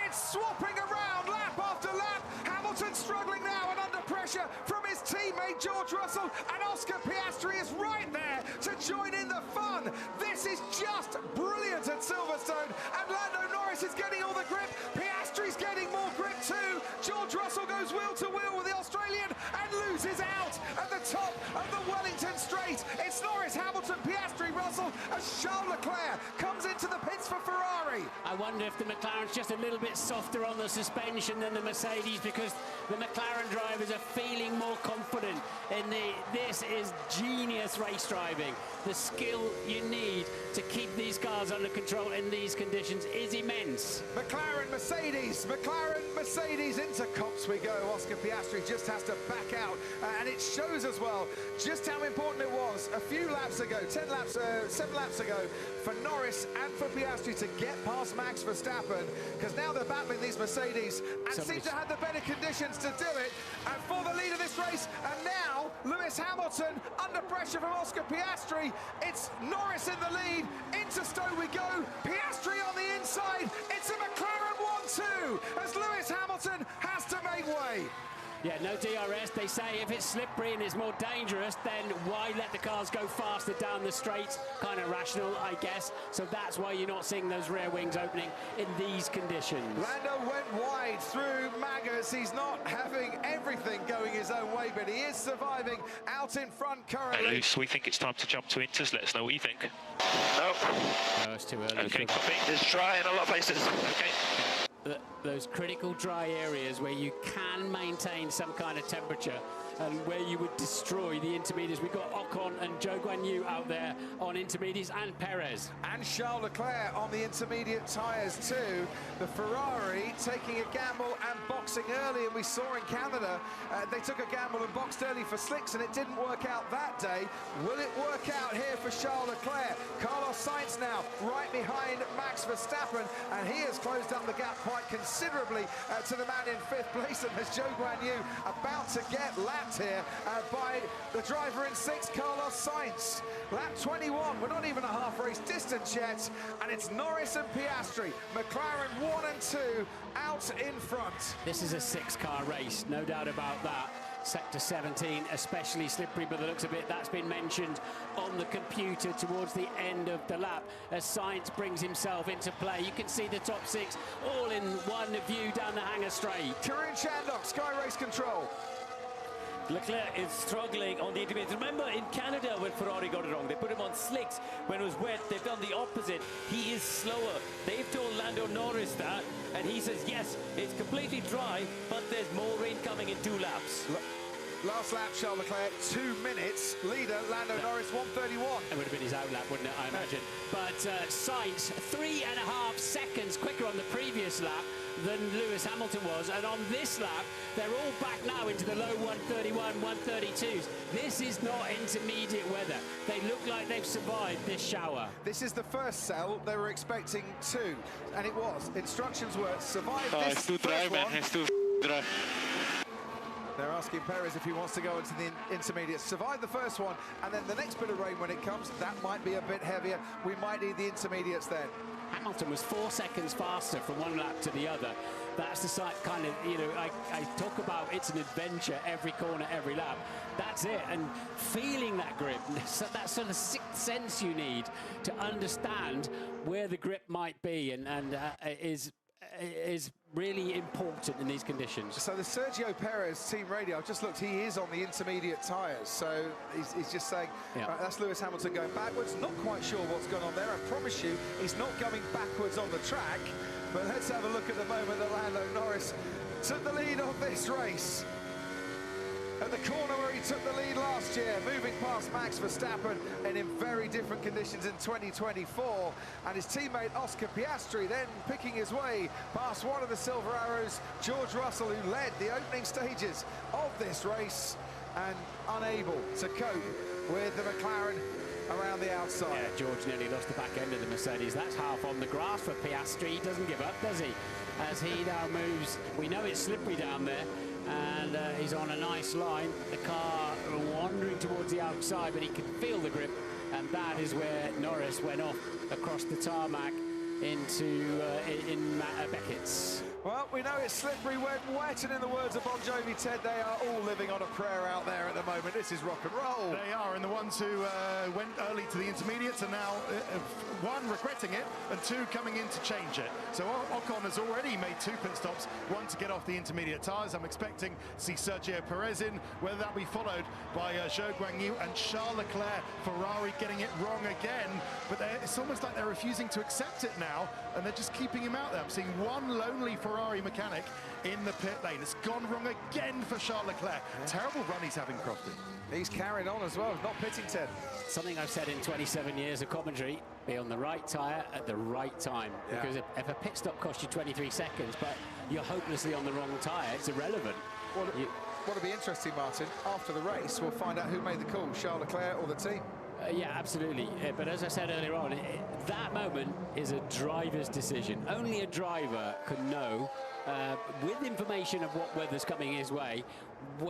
It's swapping around lap after lap. Hamilton struggling now and under pressure from his teammate George Russell, and Oscar Piastri is right there to join in the fun. This is just brilliant at Silverstone, and Lando Norris is getting all the grip. Piastri's getting more grip too. George Russell goes wheel to wheel with the Australian and loses out at the top of the Wellington Straight. It's Norris, Hamilton, Piastri, Russell as Charles Leclerc comes into the pits for Ferrari. I wonder if the McLaren's just a little bit softer on the suspension than the Mercedes, because the McLaren drivers are feeling more confident in this is genius race driving. The skill you need to keep these cars under control in these conditions is immense. McLaren, Mercedes into Copse we go. Oscar Piastri just has to back out, and it shows as well just how important it was a few laps ago, 7 laps ago, for Norris and for Piastri to get past Max Verstappen, because now they're battling these Mercedes and seem to have the better conditions to do it. And for the lead of this race, and now Lewis Hamilton under pressure from Oscar Piastri. It's Norris in the lead. Into Stowe we go. Piastri on the inside. It's a McLaren 1-2 as Lewis Hamilton has to make way. Yeah, no DRS. They say if it's slippery and it's more dangerous, then why let the cars go faster down the straights? Kind of rational, I guess. So that's why you're not seeing those rear wings opening in these conditions. Lando went wide through Maggers. He's not having everything going his own way, but he is surviving out in front currently. Hey, Luce, we think it's time to jump to Inters. Let us know what you think. Nope. No, it's too early. Okay, copy. It's dry in a lot of places. Okay. Those critical dry areas where you can maintain some kind of temperature and where you would destroy the intermediates. We've got Ocon and Zhou Guanyu out there on intermediates, and Perez. And Charles Leclerc on the intermediate tyres too. The Ferrari taking a gamble and boxing early, and we saw in Canada they took a gamble and boxed early for slicks, and it didn't work out that day. Will it work out here for Charles Leclerc? Carlos Sainz now right behind Max Verstappen, and he has closed up the gap quite considerably to the man in 5th place, and there's Zhou Guanyu about to get lapped here by the driver in 6th, Carlos Sainz. Lap 21, we're not even a half race distance yet, and it's Norris and Piastri, McLaren 1 and 2 out in front. This is a 6-car race, no doubt about that. Sector 17, especially slippery by the looks of it. That's been mentioned on the computer towards the end of the lap as Sainz brings himself into play. You can see the top 6 all in one view down the hangar straight. Karun Chandok, Sky Race Control. Leclerc is struggling on the intermediates. Remember in Canada when Ferrari got it wrong, they put him on slicks when it was wet. They've done the opposite. He is slower. They've told Lando Norris that, and he says, yes, it's completely dry, but there's more rain coming in 2 laps. Last lap, Charles Leclerc, 2 minutes. Leader, Lando Norris, 1:31. It would have been his out lap, wouldn't it, I imagine. But Sainz, 3.5 seconds quicker on the previous lap than Lewis Hamilton was. And on this lap, they're all back now into the low 131, 132s. This is not intermediate weather. They look like they've survived this shower. This is the first cell. They were expecting 2, and it was. Instructions were survive this It's too dry, man. It's too dry. They're asking Perez if he wants to go into the intermediate, survive the first one, and then the next bit of rain when it comes, that might be a bit heavier. We might need the intermediates then. Hamilton was 4 seconds faster from one lap to the other. That's the side kind of, you know, I talk about it's an adventure every corner, every lap. That's it, and feeling that grip, that sort of sixth sense you need to understand where the grip might be, and is really important in these conditions. So the Sergio Perez team radio, I've just looked, he is on the intermediate tyres, so he's just saying, that's Lewis Hamilton going backwards. Not quite sure what's going on there. I promise you, he's not going backwards on the track. But let's have a look at the moment that Lando Norris took the lead of this race. At the corner where he took the lead last year, moving past Max Verstappen, and in very different conditions in 2024. And his teammate Oscar Piastri then picking his way past one of the Silver Arrows, George Russell, who led the opening stages of this race and unable to cope with the McLaren around the outside. Yeah, George nearly lost the back end of the Mercedes. That's half on the grass for Piastri. He doesn't give up, does he? As he now moves, we know it's slippery down there, and he's on a nice line. The car wandering towards the outside, but he can feel the grip, and that is where Norris went off across the tarmac into Beckett's. Well, we know it's slippery when wet, and in the words of Bon Jovi, Ted, they are all living on a prayer out there at the moment. This is rock and roll. They are, and the ones who went early to the intermediates are now, one, regretting it, and 2, coming in to change it. So Ocon has already made 2 pit stops, 1 to get off the intermediate tyres. I'm expecting to see Sergio Perez in, whether that be followed by Zhou Guanyu and Charles Leclerc. Ferrari getting it wrong again, but it's almost like they're refusing to accept it now, and they're just keeping him out there. I'm seeing one lonely Ferrari mechanic in the pit lane. It's gone wrong again for Charles Leclerc. Terrible run he's having, Crofty. He's carried on as well, not pitting, Ted. Something I've said in 27 years of commentary, be on the right tyre at the right time. Because if a pit stop costs you 23 seconds, but you're hopelessly on the wrong tyre, it's irrelevant. What'll be interesting, Martin, after the race, we'll find out who made the call, Charles Leclerc or the team. Yeah, absolutely. But as I said earlier on, that moment is a driver's decision. Only a driver can know, with information of what weather's coming his way,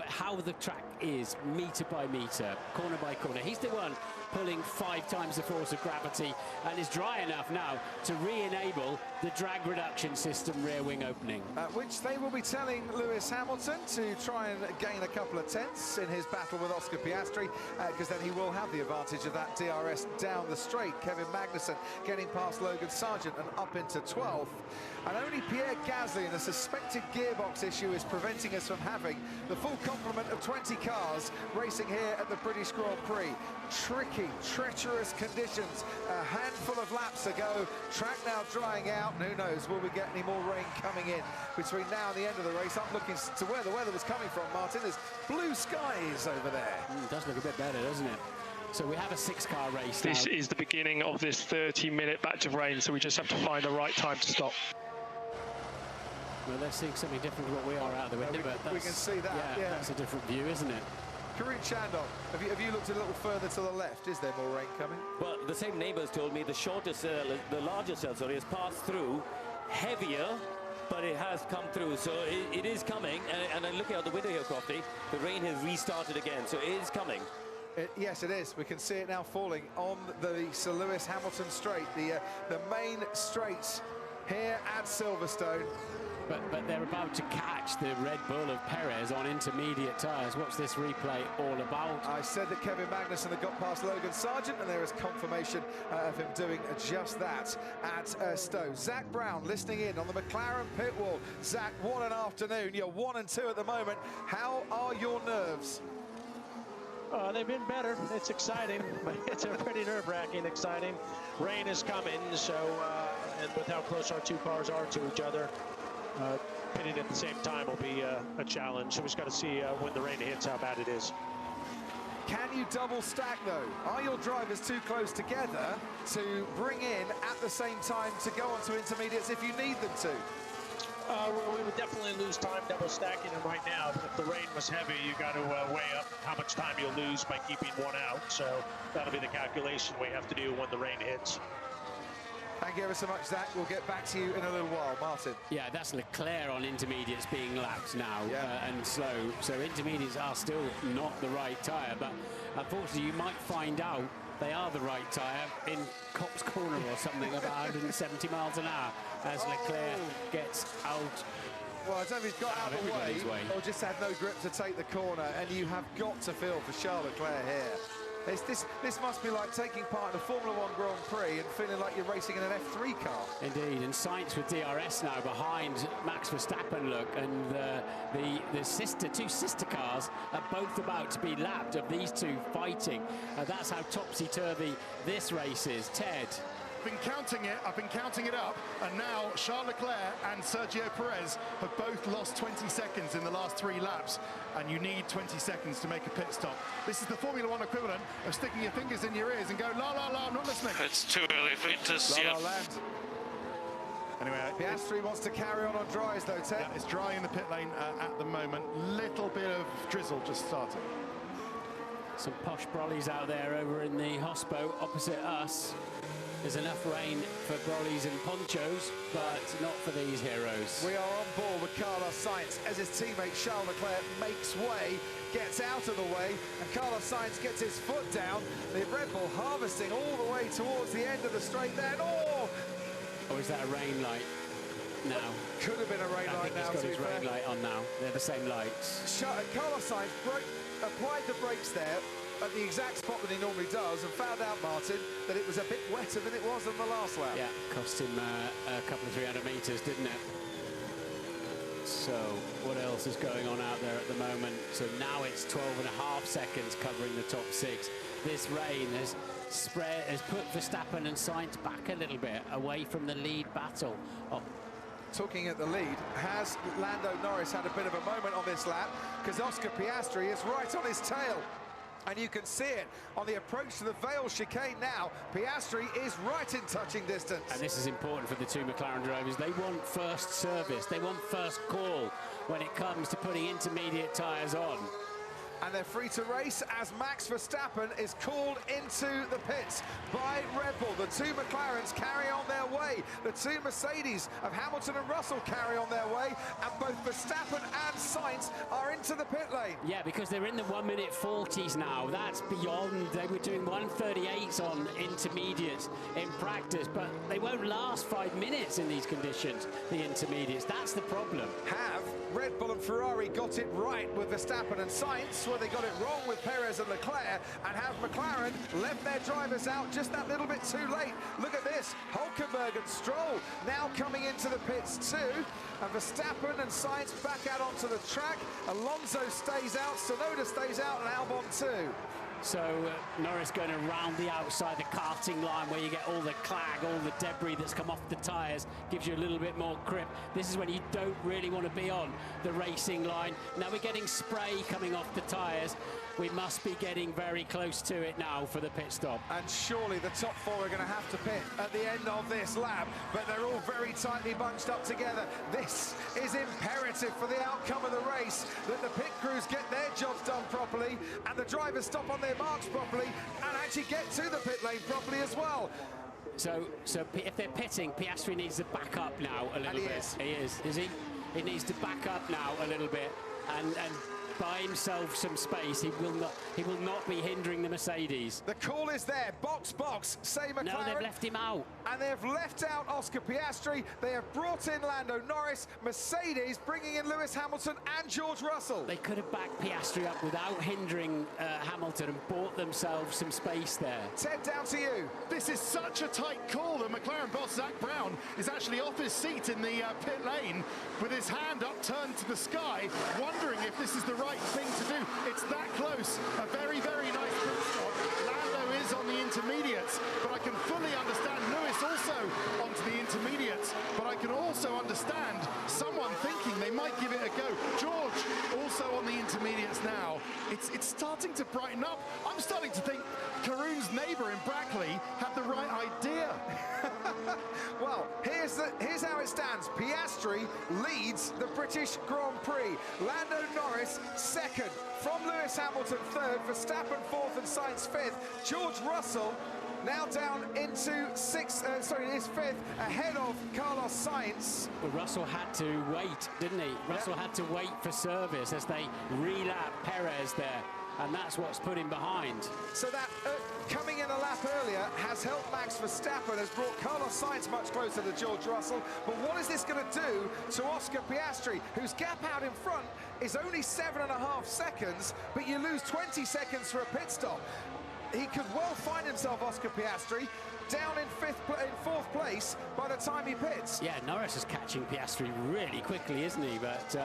how the track is, metre by metre, corner by corner. He's the one pulling 5 times the force of gravity, and is dry enough now to re-enable the drag reduction system rear wing opening. Which they will be telling Lewis Hamilton to try and gain a couple of tenths in his battle with Oscar Piastri, because then he will have the advantage of that DRS down the straight. Kevin Magnussen getting past Logan Sargent and up into 12th. And only Pierre Gasly, and a suspected gearbox issue, is preventing us from having the full complement of 20 cars racing here at the British Grand Prix. Tricky tricky, treacherous conditions. A handful of laps to go. Track now drying out. And who knows, will we get any more rain coming in between now and the end of the race? I'm looking to where the weather was coming from, Martin. There's blue skies over there. It does look a bit better, doesn't it? So we have a 6-car race now. This is the beginning of this 30-minute batch of rain, so we just have to find the right time to stop. Well, they're seeing something different to what we are out of the window, but we can see that. Yeah, that's a different view, isn't it? Karun Chandon, have you looked a little further to the left? Is there more rain coming? Well, the same neighbours told me the larger cell, sorry, has passed through, heavier, but it has come through, so it is coming. And I'm looking out the window here, Crofty, the rain has restarted again, so it is coming. Yes, it is. We can see it now falling on the Sir Lewis Hamilton straight, the main straight here at Silverstone. But they're about to catch the Red Bull of Perez on intermediate tyres. What's this replay all about? I said that Kevin Magnussen had got past Logan Sargent, and there is confirmation of him doing just that at Stowe. Zach Brown listening in on the McLaren pit wall. Zach, what an afternoon. You're 1 and 2 at the moment. How are your nerves? They've been better. It's exciting, but it's a pretty nerve-wracking exciting. Rain is coming, so and with how close our two cars are to each other, pitting at the same time will be a challenge. So we just got to see when the rain hits how bad it is. Can you double stack though? Are your drivers too close together to bring in at the same time to go on to intermediates if you need them to? We would definitely lose time double stacking them right now. But if the rain was heavy, you got to weigh up how much time you'll lose by keeping one out. So that'll be the calculation we have to do when the rain hits. Thank you ever so much, Zach. We'll get back to you in a little while. Martin. Yeah, that's Leclerc on intermediates being lapped now, and slow. So intermediates are still not the right tyre, but unfortunately you might find out they are the right tyre in Copse Corner or something about 170 miles an hour as Leclerc gets out. Well, I don't know if he's got out of the way or just had no grip to take the corner, and you have got to feel for Charles Leclerc here. This must be like taking part in a Formula 1 Grand Prix and feeling like you're racing in an F3 car. Indeed, and Sainz with DRS now behind Max Verstappen, look, and the two sister cars are both about to be lapped of these two fighting. That's how topsy-turvy this race is. Ted. I've been counting it up, and now Charles Leclerc and Sergio Perez have both lost 20 seconds in the last 3 laps, and you need 20 seconds to make a pit stop. This is the Formula 1 equivalent of sticking your fingers in your ears and go, la, la, la, I'm not listening. It's too early for it to see it. Anyway, Piastri wants to carry on dries though, Ted. Yeah, it's dry in the pit lane at the moment. Little bit of drizzle just started. Some posh brollies out there over in the hospo opposite us. There's enough rain for brollies and ponchos, but not for these heroes. We are on board with Carlos Sainz as his teammate Charles Leclerc makes way, gets out of the way, and Carlos Sainz gets his foot down. The Red Bull harvesting all the way towards the end of the straight there. Oh, is that a rain light now? Could have been a rain light now. He's got his rain light on now. They're the same lights. Carlos Sainz applied the brakes there at the exact spot that he normally does, and found out, Martin, that it was a bit wetter than it was on the last lap. Yeah, cost him a couple of 300 metres, didn't it? So what else is going on out there at the moment? So now it's 12.5 seconds covering the top 6. This rain has put Verstappen and Sainz back a little bit away from the lead battle. Talking at the lead, has Lando Norris had a bit of a moment on this lap, because Oscar Piastri is right on his tail. And you can see it on the approach to the Vale chicane now. Piastri is right in touching distance. And this is important for the two McLaren drivers. They want first service. They want first call when it comes to putting intermediate tyres on. And they're free to race as Max Verstappen is called into the pits by Red Bull. The two McLarens carry on their way. The two Mercedes of Hamilton and Russell carry on their way. And both Verstappen and Sainz are into the pit lane. Yeah, because they're in the 1:40s now. That's beyond. They were doing 1:38s on intermediates in practice, but they won't last 5 minutes in these conditions, the intermediates. That's the problem. Have Red Bull and Ferrari got it right with Verstappen and Sainz, where they got it wrong with Perez and Leclerc, and have McLaren left their drivers out just that little bit too late? Look at this, Hülkenberg and Stroll now coming into the pits too, and Verstappen and Sainz back out onto the track. Alonso stays out, Tsunoda stays out, and Albon too. So Norris going around the outside, the karting line where you get all the clag, all the debris that's come off the tyres, gives you a little bit more grip. This is when you don't really want to be on the racing line. Now we're getting spray coming off the tyres. We must be getting very close to it now for the pit stop. And surely the top four are going to have to pit at the end of this lap, but they're all very tightly bunched up together. This is imperative for the outcome of the race, that the pit crews get their jobs done properly and the drivers stop on their marks properly and actually get to the pit lane properly as well. So if they're pitting, Piastri needs to back up now a little bit. He is he? He needs to back up now a little bit and buy himself some space. He will not be hindering the Mercedes. The call is there. Box, say McLaren. No, they've left him out. And they've left out Oscar Piastri. They have brought in Lando Norris. Mercedes bringing in Lewis Hamilton and George Russell. They could have backed Piastri up without hindering Hamilton and bought themselves some space there. Ted, down to you. This is such a tight call that McLaren boss Zach Brown is actually off his seat in the pit lane with his hand upturned to the sky, wondering if this is the right thing to do. It's that close. A very, very nice pit stop. Lando is on the intermediates, but I can fully understand Lewis also onto the intermediates, but I can also understand someone thinking they might give it a go. George also on the intermediates now. It's starting to brighten up. I'm starting to think Karun's neighbour in Brackley had the right idea. Well, here's how it stands. Piastri leads the British Grand Prix. Lando Norris second, from Lewis Hamilton third, Verstappen fourth and Sainz fifth. George Russell now down into is fifth, ahead of Carlos Sainz. Well, Russell had to wait, didn't he? Russell had to wait for service as they relap Perez there, and that's what's put him behind. So that coming in a lap earlier has helped Max Verstappen, has brought Carlos Sainz much closer to George Russell. But what is this going to do to Oscar Piastri, whose gap out in front is only 7.5 seconds, but you lose 20 seconds for a pit stop? He could well find himself, Oscar Piastri, down in fourth place by the time he pits. Yeah, Norris is catching Piastri really quickly, isn't he? But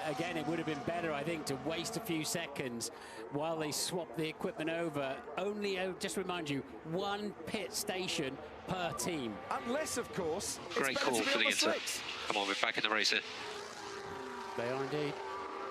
again, it would have been better, I think, to waste a few seconds while they swap the equipment over. Only, just remind you, one pit station per team. Unless, of course, great call for the Inter. Come on, we're back in the race here. They are indeed.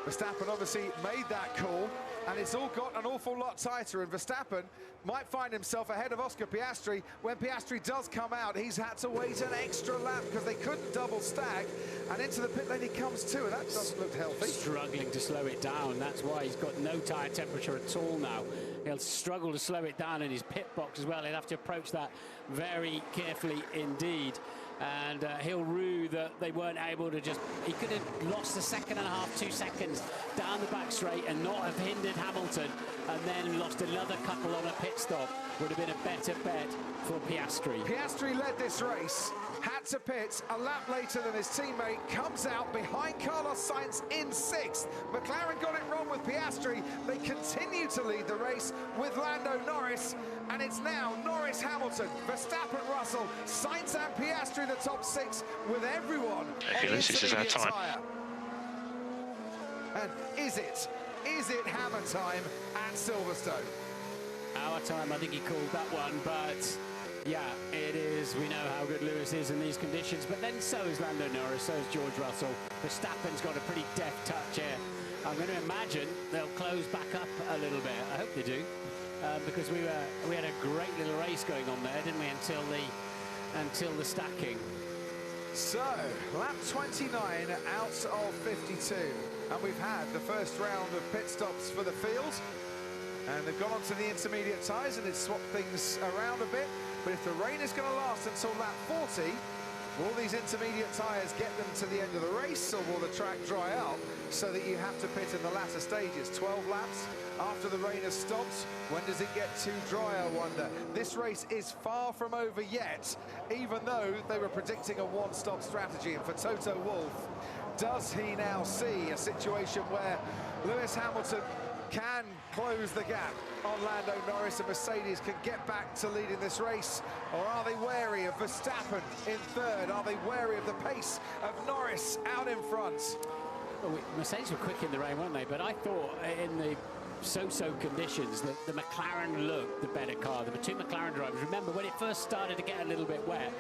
Verstappen obviously made that call, and it's all got an awful lot tighter, and Verstappen might find himself ahead of Oscar Piastri. When Piastri does come out, he's had to wait an extra lap because they couldn't double stack, and into the pit lane he comes too, and that doesn't look healthy. Struggling to slow it down. That's why he's got no tyre temperature at all now. He'll struggle to slow it down in his pit box as well. He'll have to approach that very carefully indeed. And he'll rue that they weren't able to just... He could have lost a second and a half, 2 seconds down the back straight and not have hindered Hamilton, and then lost another couple on a pit stop. Would have been a better bet for Piastri. Piastri led this race, had to pit a lap later than his teammate, comes out behind Carlos Sainz in 6th. McLaren got it wrong with Piastri. They continue to lead the race with Lando Norris, and it's now Norris, Hamilton, Verstappen, Russell, Sainz and Piastri the top 6, with everyone on the this is our time. Tyre. And is it hammer time at Silverstone? Our time, I think he called that one, but yeah, it is. We know how good Lewis is in these conditions, but then so is Lando Norris, so is George Russell. Verstappen's got a pretty deft touch here. I'm going to imagine they'll close back up a little bit. I hope they do, because we had a great little race going on there, didn't we, until the stacking. So, lap 29 out of 52, and we've had the first round of pit stops for the field, and they've gone on to the intermediate tyres and it's swapped things around a bit. But if the rain is going to last until lap 40, will these intermediate tyres get them to the end of the race, or will the track dry up so that you have to pit in the latter stages? 12 laps after the rain has stopped. When does it get too dry, I wonder? This race is far from over yet, even though they were predicting a one-stop strategy. And for Toto Wolff, does he now see a situation where Lewis Hamilton can close the gap on Lando Norris and Mercedes can get back to leading this race? Or are they wary of Verstappen in third? Are they wary of the pace of Norris out in front? Well, Mercedes were quick in the rain, weren't they? But I thought in the so-so conditions that the McLaren looked the better car. There were two McLaren drivers. Remember, when it first started to get a little bit wet,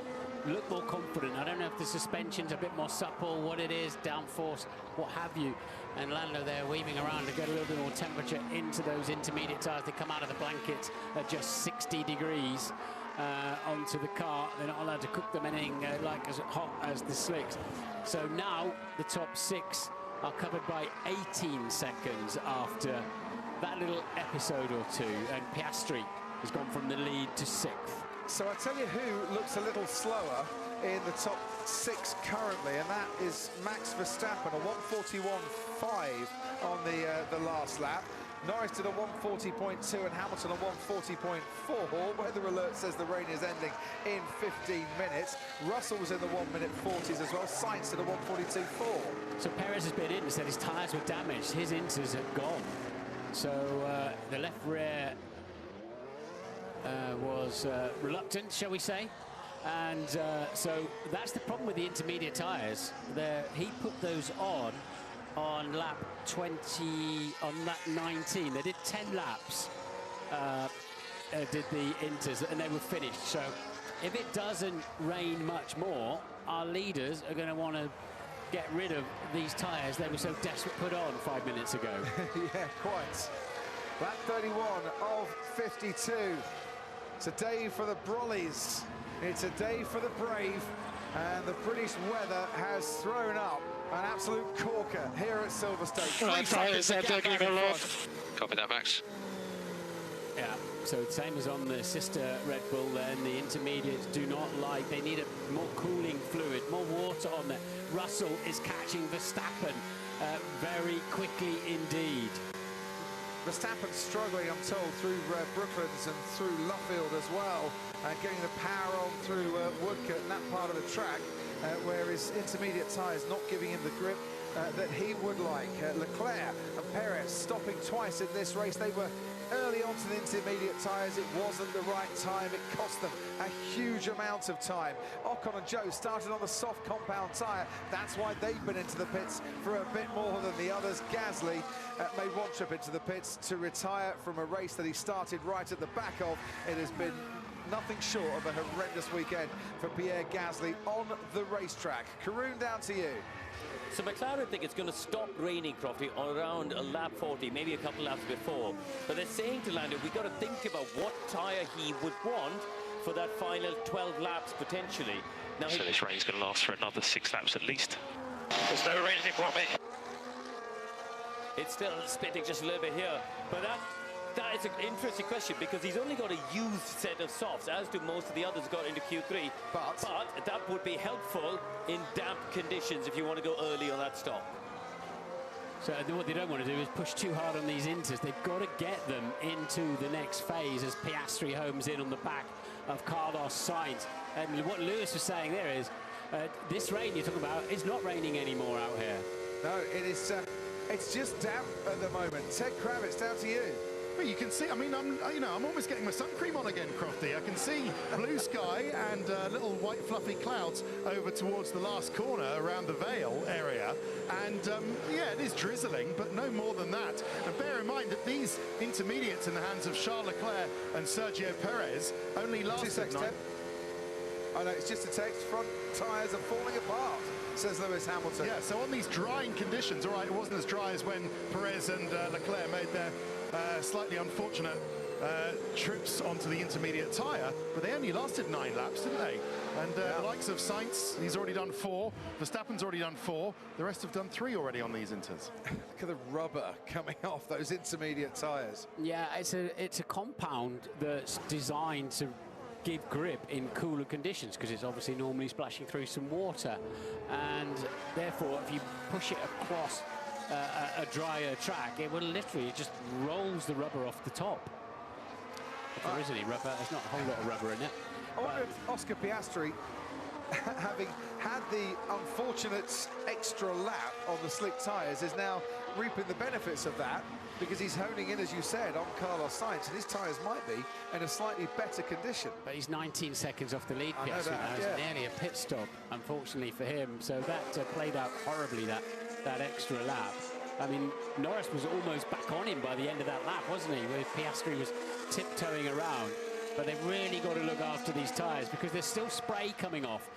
looked more confident. I don't know if the suspension's a bit more supple, what it is, downforce, what have you. And Lando there weaving around to get a little bit more temperature into those intermediate tyres. They come out of the blankets at just 60 degrees onto the car. They're not allowed to cook them anything like as hot as the slicks. So now the top 6 are covered by 18 seconds after that little episode or two, and Piastri has gone from the lead to 6th. So I tell you who looks a little slower in the top 6 currently, and that is Max Verstappen, a 1:41.5 on the last lap. Norris did a 1:40.2 and Hamilton a 1:40.4. Weather alert says the rain is ending in 15 minutes. Russell was in the 1 minute 40s as well. Sainz did a 1:42.4. So Perez has been in and said his tyres were damaged. His inters had gone. So the left rear was reluctant, shall we say. And so that's the problem with the intermediate tyres. He put those on lap 20, on lap 19. They did 10 laps, did the inters, and they were finished. So if it doesn't rain much more, our leaders are going to want to get rid of these tyres they were so desperate to put on 5 minutes ago. Yeah, quite. Lap 31 of 52. It's a day for the Brollies. It's a day for the brave. And the British weather has thrown up an absolute corker here at Silverstone. Right, tyres are taking a lot. Copy that, Max. Yeah, so same as on the sister Red Bull then, the intermediates do not like, they need a more cooling fluid, more water on there. Russell is catching Verstappen very quickly indeed. Verstappen struggling, I'm told, through Brooklands and through Luffield as well, getting the power on through Woodcote and that part of the track, where his intermediate tyres not giving him the grip that he would like. Leclerc and Perez stopping twice in this race. They were early onto the intermediate tyres. It wasn't the right time. It cost them a huge amount of time. Ocon and Joe started on the soft compound tyre. That's why they've been into the pits for a bit more than the others. Gasly made one trip into the pits to retire from a race that he started right at the back of. It has been nothing short of a horrendous weekend for Pierre Gasly on the racetrack. Karun, down to you. So McLaren think it's going to stop raining, Crofty, around lap 40, maybe a couple laps before. But they're saying to Lando, we've got to think about what tyre he would want for that final 12 laps, potentially. Now, so this rain's going to last for another 6 laps at least. There's no rain anymore, mate. It's still spitting just a little bit here. But that is an interesting question, because he's only got a used set of softs, as do most of the others got into Q3. But that would be helpful in damp conditions if you want to go early on that stop. So what they don't want to do is push too hard on these inters. They've got to get them into the next phase as Piastri homes in on the back of Carlos Sainz. And what Lewis was saying there is, this rain you're talking about is not raining anymore out here. No, it is. It's just damp at the moment. Ted Kravitz, down to you. Well, you can see, I mean, I'm almost getting my sun cream on again, Crofty. I can see blue sky and little white fluffy clouds over towards the last corner around the Vale area. And yeah, it is drizzling, but no more than that. And bear in mind that these intermediates in the hands of Charles Leclerc and Sergio Perez only lasted 9. I know, it's just a text. Front tyres are falling apart, says Lewis Hamilton. Yeah, so on these drying conditions, all right, it wasn't as dry as when Perez and Leclerc made their slightly unfortunate trips onto the intermediate tyre, but they only lasted 9 laps, didn't they? And the likes of Sainz, he's already done 4. Verstappen's already done 4. The rest have done 3 already on these inters. Look at the rubber coming off those intermediate tyres. Yeah, it's a compound that's designed to give grip in cooler conditions, because it's obviously normally splashing through some water, and therefore if you push it across a drier track, it will literally, it just rolls the rubber off the top. If there is any rubber, there's not a whole lot of rubber in it. I wonder if Oscar Piastri, having had the unfortunate extra lap on the slick tyres, is now reaping the benefits of that, because he's honing in, as you said, on Carlos Sainz, and his tyres might be in a slightly better condition. But he's 19 seconds off the lead, Piastri. That was nearly a pit stop, unfortunately for him. So that played out horribly, that. that extra lap. I mean, Norris was almost back on him by the end of that lap, wasn't he? Where Piastri was tiptoeing around. But they've really got to look after these tyres because there's still spray coming off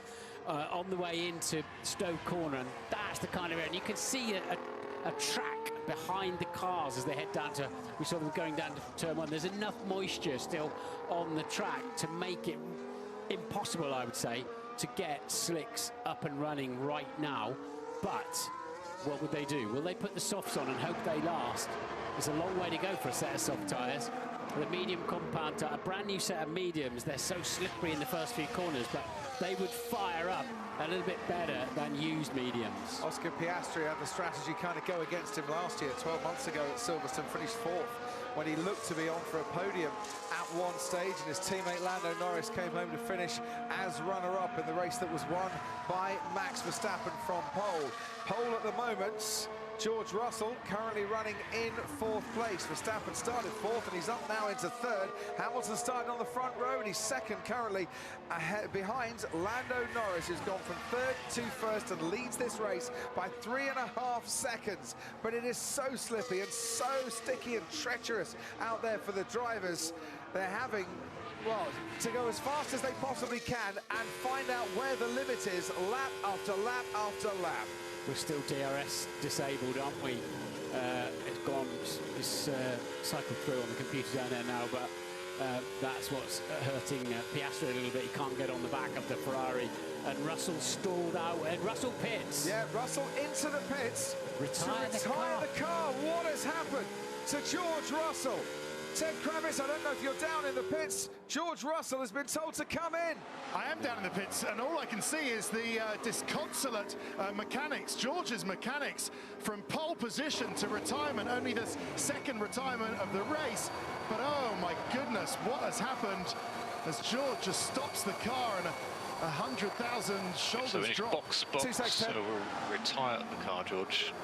on the way into Stowe Corner, and that's the kind of area. And you can see a track behind the cars as they head down to, we saw them going down to turn 1. There's enough moisture still on the track to make it impossible, I would say, to get slicks up and running right now. But what would they do? Will they put the softs on and hope they last? It's a long way to go for a set of soft tyres. The medium compound tyre, a brand new set of mediums. They're so slippery in the first few corners, but they would fire up a little bit better than used mediums. Oscar Piastri had the strategy kind of go against him last year, 12 months ago at Silverstone, finished 4th when he looked to be on for a podium at one stage, and his teammate Lando Norris came home to finish as runner-up in the race that was won by Max Verstappen from pole. Pole at the moment, George Russell currently running in 4th place. Verstappen started 4th and he's up now into 3rd. Hamilton started on the front row and he's 2nd currently ahead, behind Lando Norris, who's gone from 3rd to 1st and leads this race by 3.5 seconds. But it is so slippy and so sticky and treacherous out there for the drivers. They're having, well, to go as fast as they possibly can and find out where the limit is lap after lap after lap. We're still DRS disabled, aren't we? It's gone, it's cycled through on the computer down there now, but that's what's hurting Piastri a little bit. He can't get on the back of the Ferrari, and Russell stalled out, and Russell pits. Yeah, Russell into the pits. Retire the car. What has happened to George Russell? Ted Kravitz, I don't know if you're down in the pits. George Russell has been told to come in. I am down in the pits, and all I can see is the disconsolate mechanics, George's mechanics, from pole position to retirement, only this 2nd retirement of the race. But oh my goodness, what has happened as George just stops the car and 100,000 shoulders drop. Box, so we'll retire the car, George.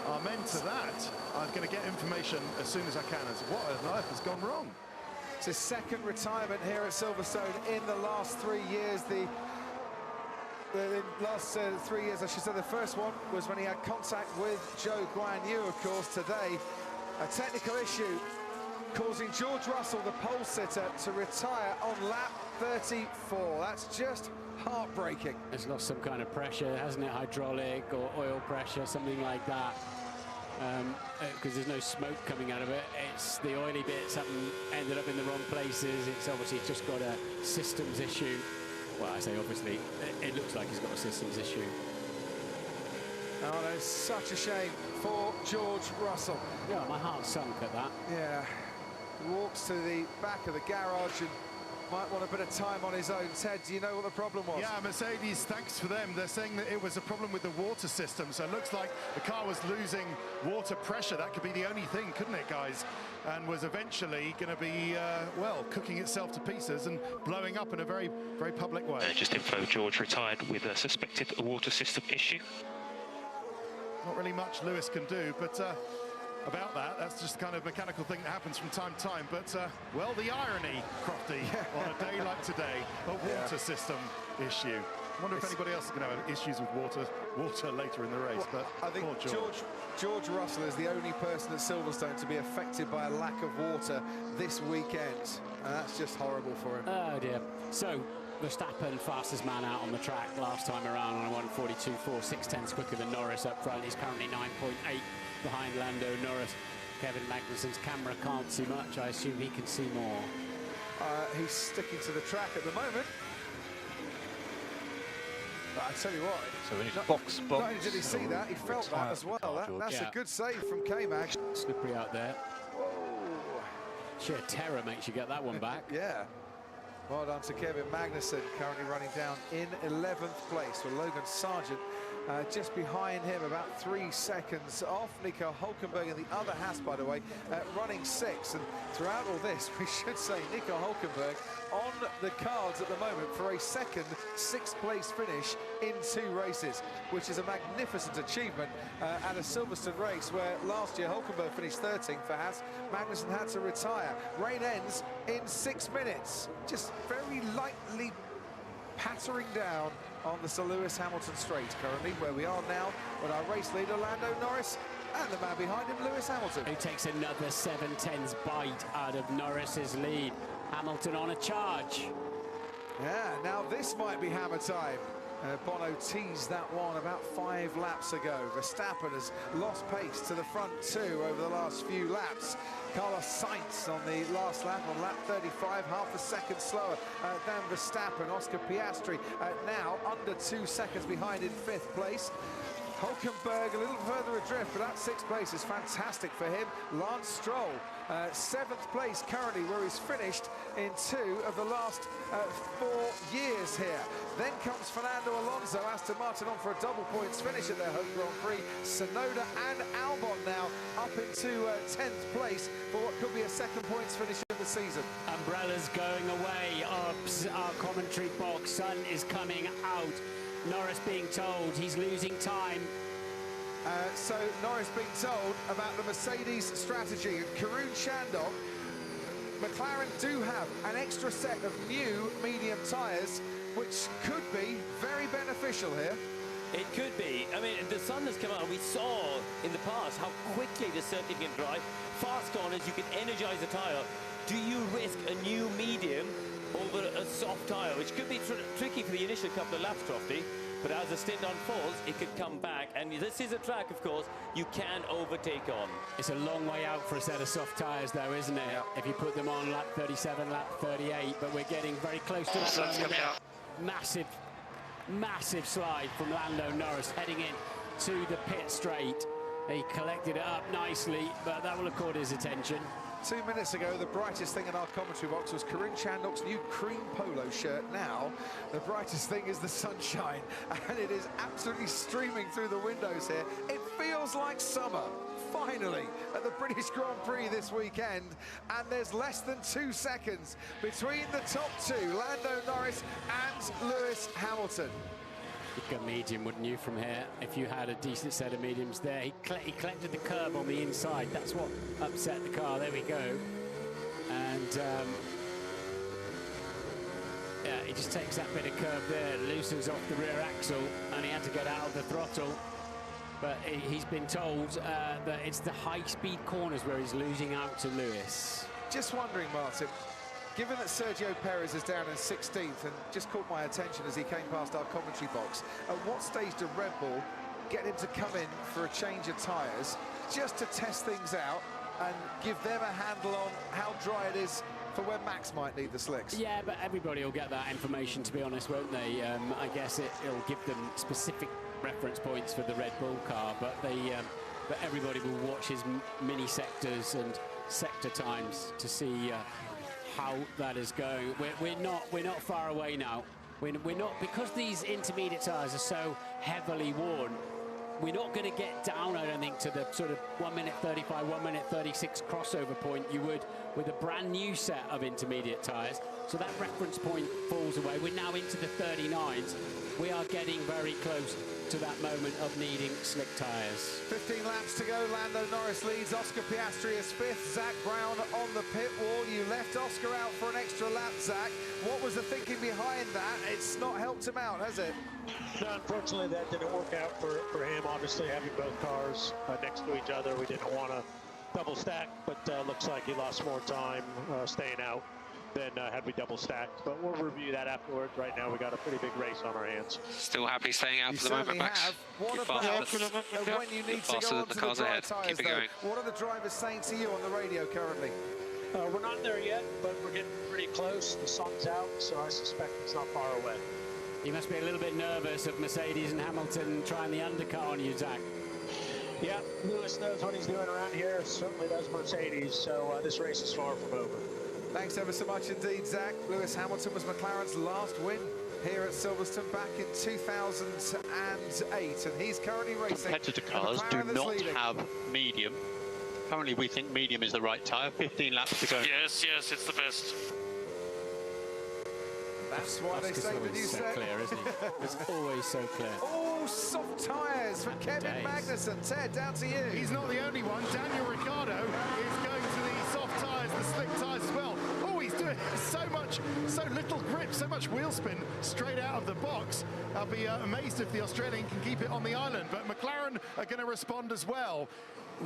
Amen to that. I'm going to get information as soon as I can as what on earth has gone wrong. It's his 2nd retirement here at Silverstone in the last 3 years. The last 3 years, I should say, the first one was when he had contact with Zhou Guanyu, of course. Today, a technical issue causing George Russell, the pole sitter, to retire on lap 34. That's just heartbreaking. It's lost some kind of pressure, hasn't it? Hydraulic or oil pressure, something like that. Because there's no smoke coming out of it. It's the oily bits haven't ended up in the wrong places. It's obviously just got a systems issue. Well, I say obviously, it looks like he's got a systems issue. Oh, that's such a shame for George Russell. Yeah, my heart sunk at that. Yeah, walks to the back of the garage and might want a bit of time on his own. Ted, do you know what the problem was? Yeah, Mercedes, thanks for them. They're saying that it was a problem with the water system. So it looks like the car was losing water pressure. That could be the only thing, couldn't it, guys? And was eventually going to be, well, cooking itself to pieces and blowing up in a very, very public way. Just info, George retired with a suspected water system issue. Not really much Lewis can do, but about that, that's just the kind of mechanical thing that happens from time to time. But, well, the irony, Crofty, on a day like today, a water system issue. I wonder if anybody else is going to have issues with water later in the race. Well, but I think George Russell is the only person at Silverstone to be affected by a lack of water this weekend. And that's just horrible for him. Oh, dear. So, Verstappen, fastest man out on the track last time around on a 1:42.4, 6/10 quicker than Norris up front. He's currently 9.8 behind Lando Norris. Kevin Magnussen's camera can't see much. I assume he can see more. He's sticking to the track at the moment. But I tell you what, so we need box. Not only did he see that, he felt that as well. That's a good save from K-Mag. Slippery out there. Whoa. Sheer terror makes you get that one back. Yeah. Well done to Kevin Magnussen, currently running down in 11th place with Logan Sargent just behind him, about 3 seconds off. Nico Hülkenberg and the other Haas, by the way, running 6th. And throughout all this, we should say Nico Hülkenberg on the cards at the moment for a second 6th place finish in 2 races, which is a magnificent achievement at a Silverstone race where last year Hülkenberg finished 13th for Haas. Magnussen had to retire. Rain ends in 6 minutes. Just very lightly pattering down on the Sir Lewis Hamilton straight currently, where we are now with our race leader Lando Norris and the man behind him, Lewis Hamilton. Who takes another 7/10 bite out of Norris's lead. Hamilton on a charge. Yeah, now this might be hammer time. Bono teased that one about 5 laps ago. Verstappen has lost pace to the front 2 over the last few laps. Carlos Sainz on the last lap, on lap 35, half a second slower than Verstappen. Oscar Piastri now under 2 seconds behind in 5th place. Hulkenberg a little further adrift, but that 6th place is fantastic for him. Lance Stroll, 7th place currently, where he's finished in 2 of the last 4 years here. Then comes Fernando Alonso, Aston Martin on for a double points finish at their home Grand Prix. Tsunoda and Albon now up into 10th place for what could be a 2nd points finish of the season. Umbrellas going away. Our commentary box, sun is coming out. Norris being told he's losing time. So Norris being told about the Mercedes strategy, and Karun Shandong, McLaren do have an extra set of new medium tyres, which could be very beneficial here. It could be. I mean, the sun has come out, and we saw in the past how quickly the circuit can drive. Fast corners, you can energize the tyre. Do you risk a new medium over a soft tyre, which could be tricky for the initial couple of laps, Crofty, but as the stint unfolds, it could come back, and this is a track, of course, you can overtake on. It's a long way out for a set of soft tyres, though, isn't it? Yep. If you put them on lap 37, lap 38, but we're getting very close to that moment. Massive slide from Lando Norris heading in to the pit straight. He collected it up nicely, but that will have caught his attention. 2 minutes ago, the brightest thing in our commentary box was Karun Shandong's new cream polo shirt. Now, the brightest thing is the sunshine, and it is absolutely streaming through the windows here. It feels like summer, finally, at the British Grand Prix this weekend, and there's less than 2 seconds between the top 2, Lando Norris and Lewis Hamilton. You'd go medium, wouldn't you, from here? If you had a decent set of mediums there. He collected the curb on the inside. That's what upset the car. There we go. And yeah, he just takes that bit of curb there, loosens off the rear axle, and he had to get out of the throttle. But he's been told that it's the high-speed corners where he's losing out to Lewis. Just wondering, Martin, given that Sergio Perez is down in 16th and just caught my attention as he came past our commentary box, at what stage did Red Bull get him to come in for a change of tyres just to test things out and give them a handle on how dry it is for when Max might need the slicks? Yeah, but everybody will get that information, to be honest, won't they? I guess it'll give them specific reference points for the Red Bull car, but everybody will watch his mini sectors and sector times to see how that is going. We're not far away now. We're not, because these intermediate tyres are so heavily worn. We're not going to get down, I don't think, to the sort of 1 minute 35, 1 minute 36 crossover point you would with a brand new set of intermediate tyres. So that reference point falls away. We're now into the 39s. We are getting very close to that moment of needing slick tyres. 15 laps to go. Lando Norris leads. Oscar Piastri is 5th. Zach Brown on the pit wall. You left Oscar out for an extra lap, Zach. What was the thinking behind that? It's not helped him out, has it? No, unfortunately, that didn't work out for him. Obviously, having both cars next to each other, we didn't want to double stack, but looks like he lost more time staying out than had we double stacked. But we'll review that afterwards. Right now, we got a pretty big race on our hands. Still happy staying out You for the moment, Max. have. What about when you need to go on to the dry tyres, Keep it though? going. What are the drivers saying to you on the radio currently? We're not there yet, but we're getting pretty close. The sun's out, so I suspect it's not far away. You must be a little bit nervous of Mercedes and Hamilton trying the undercut on you, Zach. Yeah, Lewis knows what he's doing around here. Certainly does Mercedes, so this race is far from over. Thanks ever so much indeed, Zach. Lewis Hamilton was McLaren's last win here at Silverstone back in 2008, and he's currently racing. Competitor cars do not have medium. Currently, we think medium is the right tyre. 15 laps to go. Yes, it's the best. That's why they say the new so set. clear, isn't he? It's always so clear. Oh, soft tyres for Kevin Magnussen. Ted, down to you. He's not the only one. Daniel Ricciardo is going to the soft tyres, the slick tyres as well. Oh, he's he's doing so little grip, so much wheel spin straight out of the box. I'll be amazed if the Australian can keep it on the island, but McLaren are going to respond as well.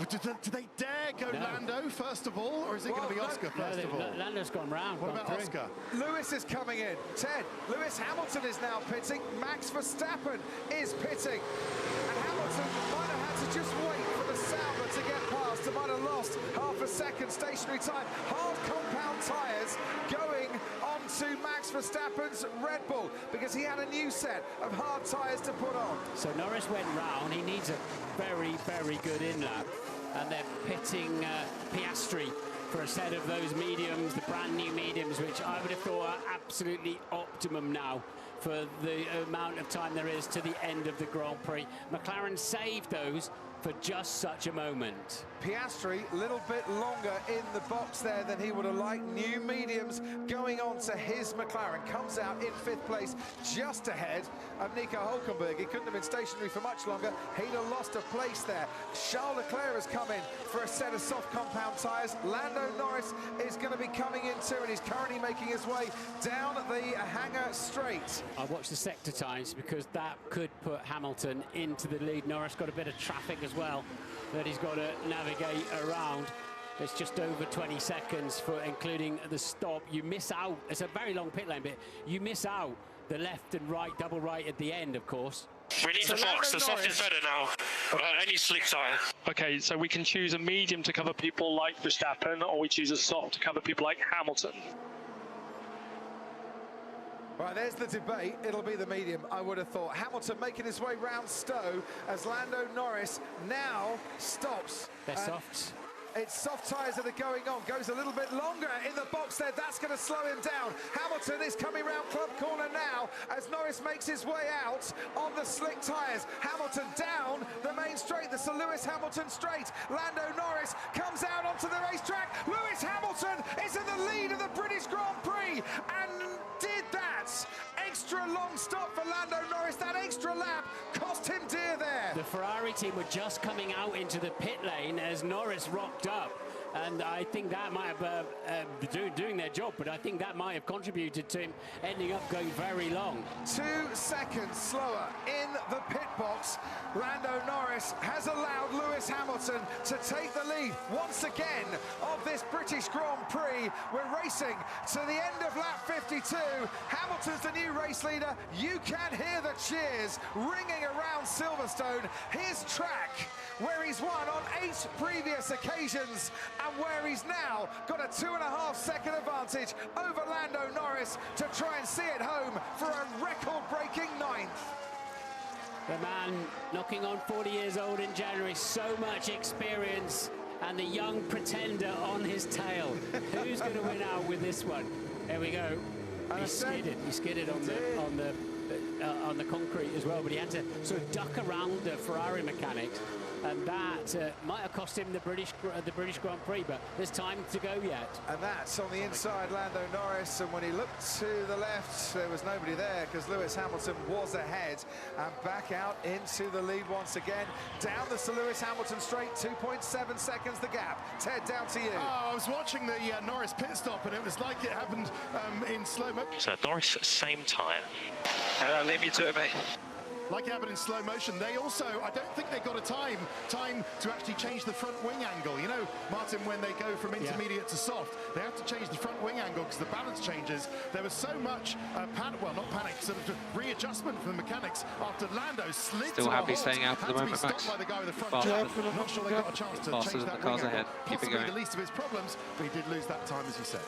Do they dare go Lando first of all, or is it going to be Oscar first of all? Lando's gone round. What about Oscar? Lewis is coming in. Ted, Lewis Hamilton is now pitting. Max Verstappen is pitting. And Hamilton might have had to just wait for the Sauber to get past. They might have lost half a second stationary time. Hard compound tyres going onto Max Verstappen's Red Bull because he had a new set of hard tyres to put on. So Norris went round. He needs a very, very good in-lap. And they're pitting Piastri for a set of those mediums, the brand new mediums, which I would have thought are absolutely optimum now for the amount of time there is to the end of the Grand Prix. McLaren saved those for just such a moment. Piastri a little bit longer in the box there than he would have liked. New mediums going on to his McLaren. Comes out in 5th place, just ahead of Nico Hülkenberg. He couldn't have been stationary for much longer. He'd have lost a place there. Charles Leclerc has come in for a set of soft compound tyres. Lando Norris is going to be coming in too, and he's currently making his way down the Hangar straight. I watched the sector times because that could put Hamilton into the lead. Norris got a bit of traffic as well that he's got to navigate around. It's just over 20 seconds for including the stop. You miss out. It's a very long pit lane, but you miss out the left and right, double right at the end, of course. We need the Fox. The soft is better now. Any slick tyre. Okay, so we can choose a medium to cover people like Verstappen, or we choose a soft to cover people like Hamilton. Right, there's the debate. It'll be the medium, I would have thought. Hamilton making his way round Stowe as Lando Norris now stops. They're soft. It's soft tyres that are going on. Goes a little bit longer in the box there. That's going to slow him down. Hamilton is coming round Club Corner now as Norris makes his way out on the slick tyres. Hamilton down the main straight, the Sir Lewis Hamilton straight. Lando Norris comes out onto the racetrack. Lewis Hamilton is in the lead of the British Grand Prix and did that. Extra long stop for Lando Norris. That extra lap cost him dear there. The Ferrari team were just coming out into the pit lane as Norris rocked up. And I think that might have doing their job, but I think that might have contributed to him ending up going very long. 2 seconds slower in the pit box. Lando Norris has allowed Lewis Hamilton to take the lead once again of this British Grand Prix. We're racing to the end of lap 52. Hamilton's the new race leader. You can hear the cheers ringing around Silverstone, his track, where he's won on 8 previous occasions and where he's now got a 2.5 second advantage over Lando Norris to try and see it home for a record-breaking 9th. The man knocking on 40 years old in January, so much experience, and the young pretender on his tail. Who's going to win out with this one? There we go. He skidded on the concrete as well, but he had to sort of duck around the Ferrari mechanics, and that might have cost him the British Grand Prix, but there's time to go yet. And that's on the inside, Lando Norris, and when he looked to the left, there was nobody there because Lewis Hamilton was ahead, and back out into the lead once again. Down the Sir Lewis Hamilton straight, 2.7 seconds the gap. Ted, down to you. Oh, I was watching the Norris pit stop, and it was like it happened in slow motion. So Norris, same tyre. Leave me to it, mate. Like it happened in slow motion. They also, I don't think they got a time to actually change the front wing angle. You know, Martin, when they go from intermediate to soft, they have to change the front wing angle because the balance changes. There was so much panic, well, not panic, sort of readjustment from the mechanics after Lando slid. Still happy staying out for the moment, Max. By the guy with the front jump. Not sure they got a chance to change that wing angle. Possibly the least of his problems, but he did lose that time, as you said.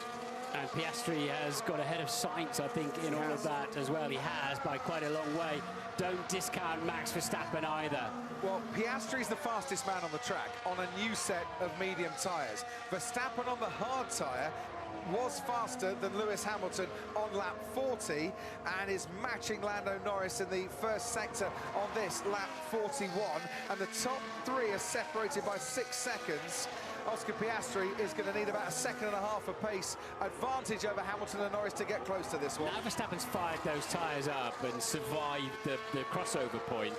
And Piastri has got ahead of Sainz, I think, in all of that as well. He has, by quite a long way. Don't discount Max Verstappen either. Well, Piastri's the fastest man on the track on a new set of medium tyres. Verstappen on the hard tyre was faster than Lewis Hamilton on lap 40 and is matching Lando Norris in the first sector on this lap 41. And the top 3 are separated by 6 seconds. Oscar Piastri is going to need about 1.5 seconds of pace advantage over Hamilton and Norris to get close to this one. Now Verstappen's fired those tyres up and survived the crossover point.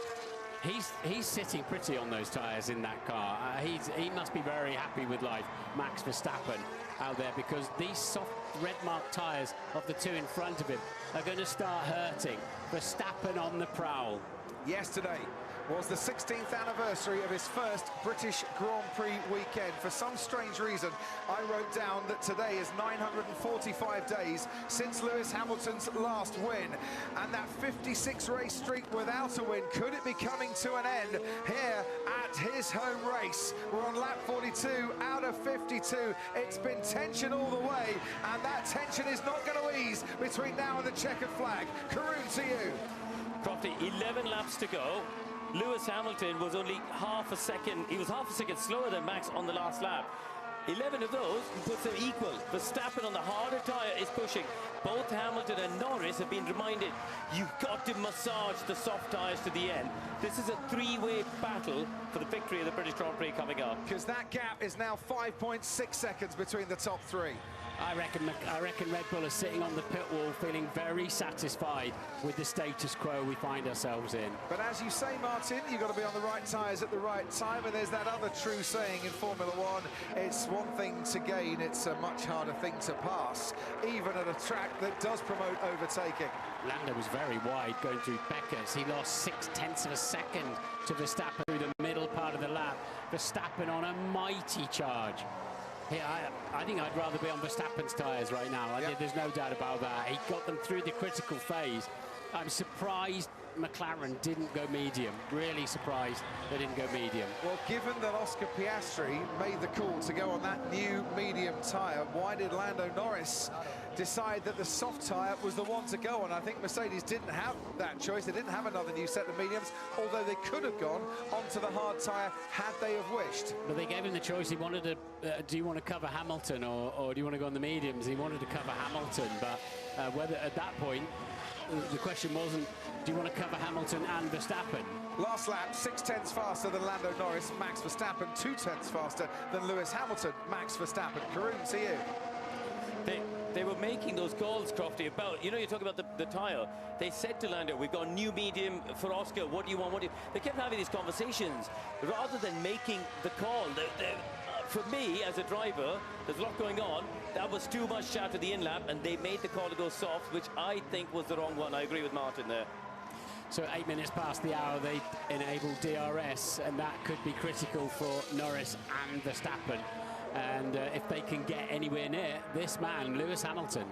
He's sitting pretty on those tyres in that car. He must be very happy with life, Max Verstappen, out there, because these soft red marked tyres of the two in front of him are going to start hurting. Verstappen on the prowl. Yesterday was the 16th anniversary of his first British Grand Prix weekend. For some strange reason, I wrote down that today is 945 days since Lewis Hamilton's last win. And that 56 race streak without a win, could it be coming to an end here at his home race? We're on lap 42 out of 52. It's been tension all the way, and that tension is not going to ease between now and the checkered flag. Karoon, to you. Crofty, 11 laps to go. Lewis Hamilton was only half a second slower than Max on the last lap. 11 of those puts them equal. Verstappen on the harder tyre is pushing. Both Hamilton and Norris have been reminded, you've got to massage the soft tyres to the end. This is a three-way battle for the victory of the British Grand Prix coming up. Because that gap is now 5.6 seconds between the top three. I reckon Red Bull are sitting on the pit wall feeling very satisfied with the status quo we find ourselves in. But as you say, Martin, you've got to be on the right tyres at the right time, and there's that other true saying in Formula One, it's one thing to gain, it's a much harder thing to pass, even at a track that does promote overtaking. Lando was very wide going through Beckers. He lost 0.6 of a second to Verstappen through the middle part of the lap. Verstappen on a mighty charge. Yeah, I think I'd rather be on Verstappen's tyres right now. There's no doubt about that. He got them through the critical phase. I'm surprised McLaren didn't go medium. Really surprised they didn't go medium. Well, given that Oscar Piastri made the call to go on that new medium tyre, why did Lando Norris decide that the soft tyre was the one to go on? I think Mercedes didn't have that choice. They didn't have another new set of mediums, although they could have gone onto the hard tyre had they have wished. But they gave him the choice. He wanted to, do you want to cover Hamilton or do you want to go on the mediums? He wanted to cover Hamilton, but whether at that point, the question wasn't, do you want to cover Hamilton and Verstappen? Last lap, 0.6 faster than Lando Norris, Max Verstappen, 0.2 faster than Lewis Hamilton, Max Verstappen. Karoon, to you. They were making those calls, Crofty, about, you know, you talk about the tyre. They said to Lando, we've got a new medium for Oscar, what do you want, They kept having these conversations. Rather than making the call, for me, as a driver, there's a lot going on. That was too much chat at the in-lap, and they made the call to go soft, which I think was the wrong one. I agree with Martin there. So 8 minutes past the hour, they enable DRS, and that could be critical for Norris and Verstappen. And if they can get anywhere near this man, Lewis Hamilton.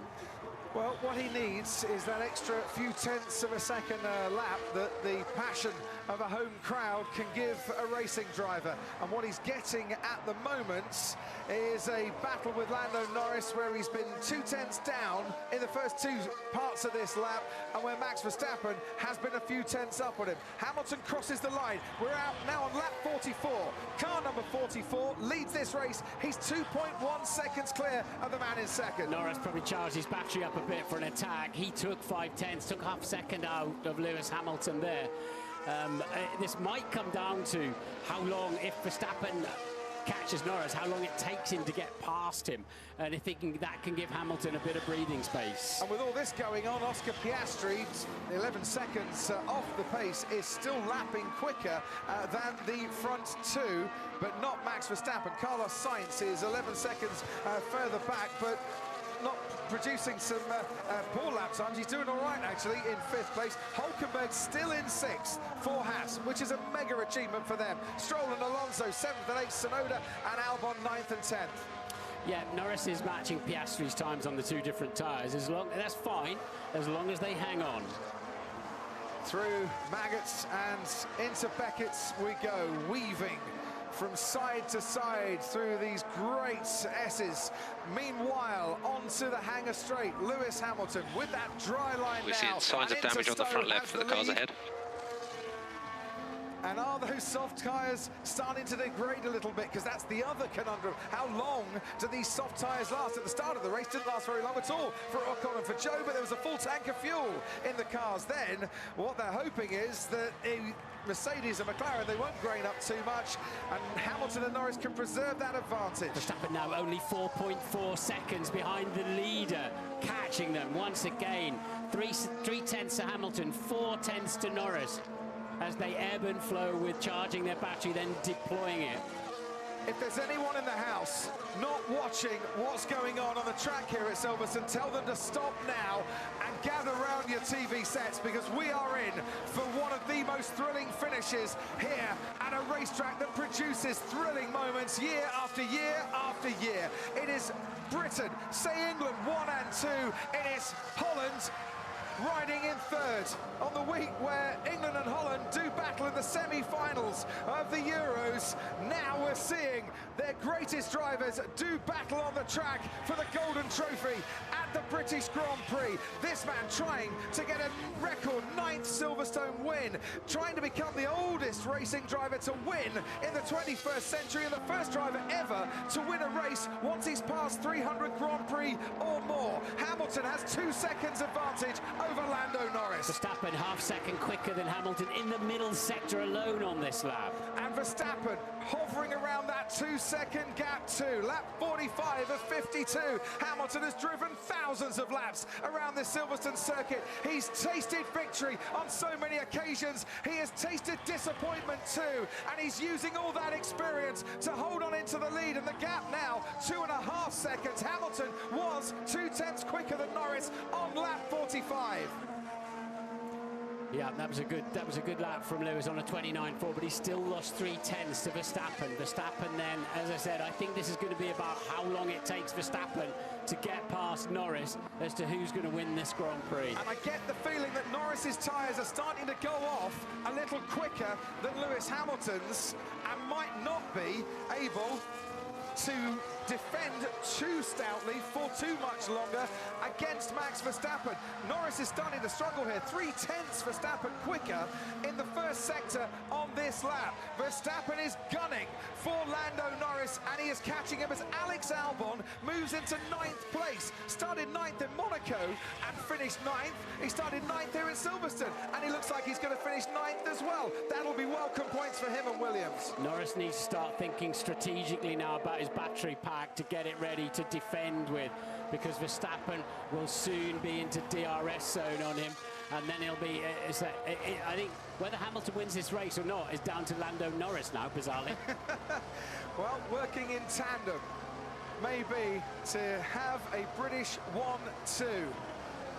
Well, what he needs is that extra few tenths of a second lap that the passion of a home crowd can give a racing driver. And what he's getting at the moment is a battle with Lando Norris where he's been 0.2 down in the first two parts of this lap, and where Max Verstappen has been a few tenths up on him. Hamilton crosses the line. We're out now on lap 44. Car number 44 leads this race. He's 2.1 seconds clear of the man in second. Norris probably charged his battery up a bit for an attack. He took 0.5, took half a second out of Lewis Hamilton there. This might come down to how long, if Verstappen catches Norris, how long it takes him to get past him, and if that can give Hamilton a bit of breathing space. And with all this going on, Oscar Piastri, 11 seconds off the pace, is still lapping quicker than the front two, but not Max Verstappen. Carlos Sainz is 11 seconds further back, but not producing some poor lap times. He's doing all right, actually, in 5th place. Hulkenberg still in 6th for Haas, which is a mega achievement for them. Stroll and Alonso, 7th and 8th, Tsunoda and Albon, 9th and 10th. Yeah, Norris is matching Piastri's times on the two different tyres. That's fine, as long as they hang on. Through Maggots and into Beckett's we go, weaving from side to side through these great S's. Meanwhile, onto the hangar straight, Lewis Hamilton with that dry line now. We're seeing signs of damage on the front left for the cars ahead. And are those soft tyres starting to degrade a little bit? Because that's the other conundrum. How long do these soft tyres last? At the start of the race, didn't last very long at all for Ocon and for Joe, but there was a full tank of fuel in the cars then. What they're hoping is that Mercedes and McLaren, they won't grain up too much, and Hamilton and Norris can preserve that advantage. Verstappen now only 4.4 seconds behind the leader, catching them once again. 3 tenths to Hamilton, 4 tenths to Norris. as they ebb and flow with charging their battery, then deploying it. If there's anyone in the house not watching what's going on the track here at Silverstone, tell them to stop now and gather around your TV sets, because we are in for one of the most thrilling finishes here at a racetrack that produces thrilling moments year after year after year. It is Britain, say England 1 and 2. It is Holland riding in third on the week where England and Holland do battle in the semi-finals of the Euros. Now we're seeing their greatest drivers do battle on the track for the Golden Trophy at the British Grand Prix. This man trying to get a record 9th Silverstone win, trying to become the oldest racing driver to win in the 21st century, and the first driver ever to win a race once he's passed 300 Grand Prix or more. Hamilton has 2 seconds advantage over Lando Norris. Verstappen half-second quicker than Hamilton in the middle sector alone on this lap. And Verstappen hovering around that 2-second gap too. Lap 45 of 52. Hamilton has driven thousands of laps around this Silverstone circuit. He's tasted victory on so many occasions. He has tasted disappointment too. And he's using all that experience to hold on into the lead. And the gap now, 2.5 seconds. Hamilton was 0.2 quicker than Norris on lap 45. Yeah, that was a good lap from Lewis on a 29.4, but he still lost 0.3 to Verstappen. Verstappen then, as I said, I think this is going to be about how long it takes Verstappen to get past Norris as to who's going to win this Grand Prix. And I get the feeling that Norris's tyres are starting to go off a little quicker than Lewis Hamilton's, and might not be able to defend too stoutly for too much longer against Max Verstappen. Norris is starting to struggle here. 0.3 Verstappen quicker in the first sector on this lap. Verstappen is gunning for Lando Norris, and he is catching him as Alex Albon moves into 9th place. Started 9th in Monaco and finished 9th. He started 9th here at Silverstone, and he looks like he's going to finish 9th as well. That'll be welcome points for him and Williams. Norris needs to start thinking strategically now about his battery pack to get it ready to defend with, because Verstappen will soon be into DRS zone on him, and then he'll be I think whether Hamilton wins this race or not is down to Lando Norris now, bizarrely. Well, working in tandem maybe to have a British 1-2.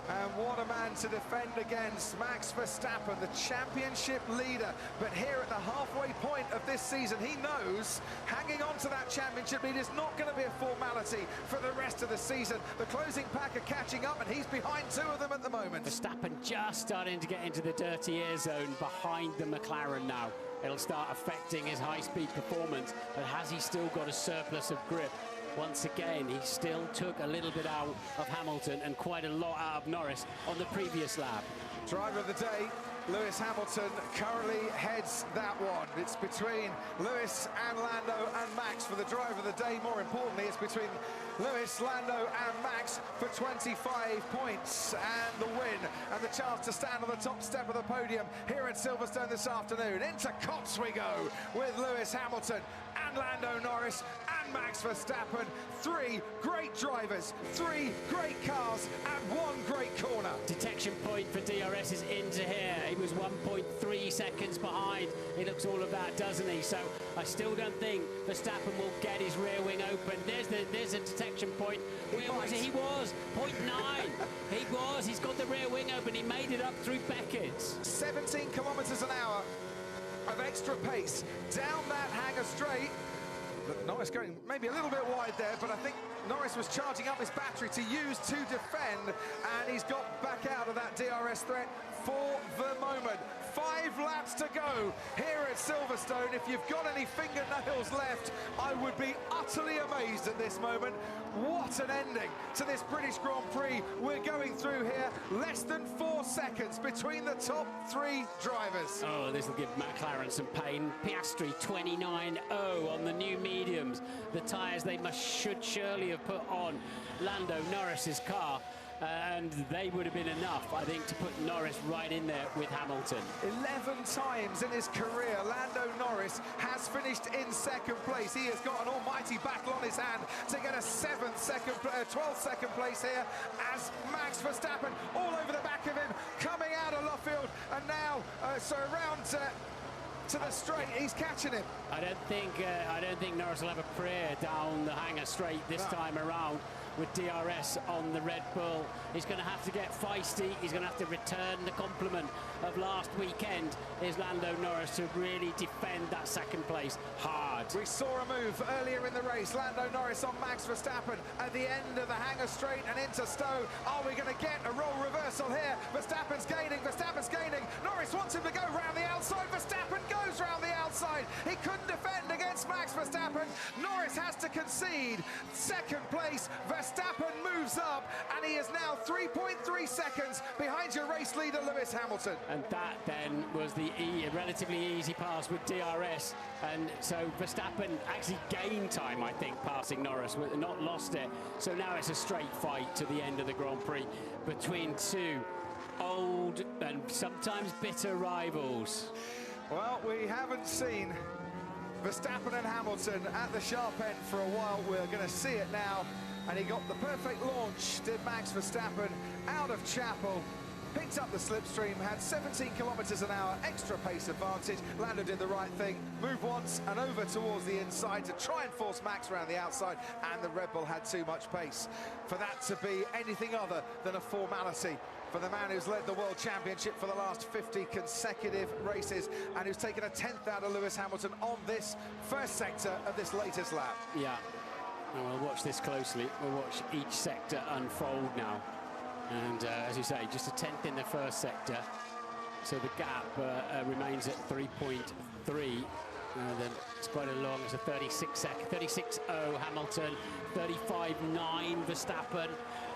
And what a man to defend against, Max Verstappen, the championship leader. But here at the halfway point of this season, he knows hanging on to that championship lead is not going to be a formality for the rest of the season. The closing pack are catching up, and he's behind 2 of them at the moment. Verstappen just starting to get into the dirty air zone behind the McLaren now. It'll start affecting his high-speed performance, but has he still got a surplus of grip? Once again, he still took a little bit out of Hamilton and quite a lot out of Norris on the previous lap. Driver of the day, Lewis Hamilton, currently heads that one. It's between Lewis and Lando and Max for the driver of the day. More importantly, it's between Lewis, Lando and Max for 25 points and the win and the chance to stand on the top step of the podium here at Silverstone this afternoon. Into Cots we go with Lewis Hamilton and Lando Norris and Max Verstappen. 3 great drivers, 3 great cars and 1 great corner. Detection point for DRS is into here. He was 1.3 seconds behind. He looks all of that, doesn't he? So I still don't think Verstappen will get his rear wing open. There's a detection point. Where was he? He was 0.9. He was. He's got the rear wing open. He made it up through Beckett's. 17 kilometers an hour of extra pace down that hangar straight. But Norris going maybe a little bit wide there, but I think Norris was charging up his battery to use to defend, and he's got back out of that DRS threat for the moment. 5 laps to go here at Silverstone. If you've got any fingernails left, I would be utterly amazed at this moment. What an ending to this British Grand Prix we're going through here. Less than 4 seconds between the top 3 drivers. Oh, this will give McLaren some pain. Piastri 29.0 on the new mediums. The tyres they should surely have put on Lando Norris's car. and they would have been enough, I think, to put Norris right in there with Hamilton. 11 times in his career, Lando Norris has finished in second place. He has got an almighty battle on his hand to get a 12th second place here as Max Verstappen all over the back of him, coming out of left field, and now around to the straight, he's catching him. I don't think Norris will have a prayer down the hangar straight this time around. With DRS on the Red Bull, he's going to have to get feisty. He's going to have to return the compliment of last weekend, is Lando Norris, to really defend that second place hard. We saw a move earlier in the race. Lando Norris on Max Verstappen at the end of the hangar straight and into Stowe. Are we going to get a role reversal here? Verstappen's gaining. Norris wants him to go round the outside. Verstappen goes round the outside. He couldn't defend against Max Verstappen. Norris has to concede second place. Verstappen moves up, and he is now 3.3 seconds behind your race leader, Lewis Hamilton. And that then was the relatively easy pass with DRS. And so Verstappen actually gained time, I think, passing Norris, not lost it. So now it's a straight fight to the end of the Grand Prix between two old and sometimes bitter rivals. Well, we haven't seen Verstappen and Hamilton at the sharp end for a while. We're going to see it now. And he got the perfect launch, did Max Verstappen, out of Chapel, picked up the slipstream, had 17 kilometers an hour extra pace advantage. Lando did the right thing, moved once and over towards the inside to try and force Max around the outside, and the Red Bull had too much pace for that to be anything other than a formality for the man who's led the World Championship for the last 50 consecutive races and who's taken a 10th out of Lewis Hamilton on this first sector of this latest lap. Yeah. And we'll watch this closely. We'll watch each sector unfold now. And as you say, just a 10th in the first sector. So the gap remains at 3.3. Then it's quite a long, it's a 36.0 Hamilton, 35.9 Verstappen,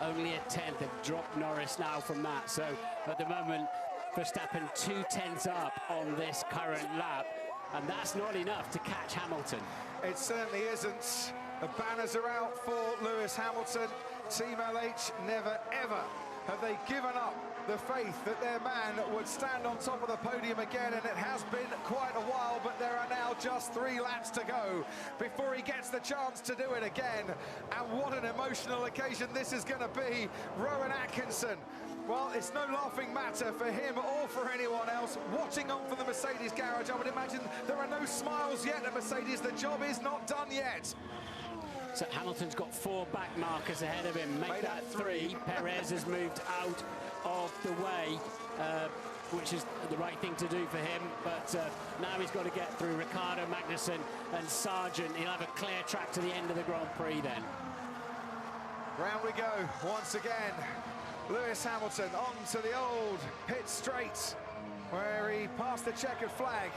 only a 10th. They've dropped Norris now from that. So at the moment, Verstappen 2/10 up on this current lap. And that's not enough to catch Hamilton. It certainly isn't. The banners are out for Lewis Hamilton. Team LH, never ever have they given up the faith that their man would stand on top of the podium again, and it has been quite a while, but there are now just 3 laps to go before he gets the chance to do it again. And what an emotional occasion this is going to be. Rowan Atkinson, well, it's no laughing matter for him or for anyone else. Watching on from the Mercedes garage, I would imagine there are no smiles yet at Mercedes. The job is not done yet. So Hamilton's got 4 back markers ahead of him. Make that 3. Perez has moved out of the way, which is the right thing to do for him. But now he's got to get through Ricciardo, Magnussen and Sargent. He'll have a clear track to the end of the Grand Prix then. Round we go once again. Lewis Hamilton on to the old pit straight, where he passed the checkered flag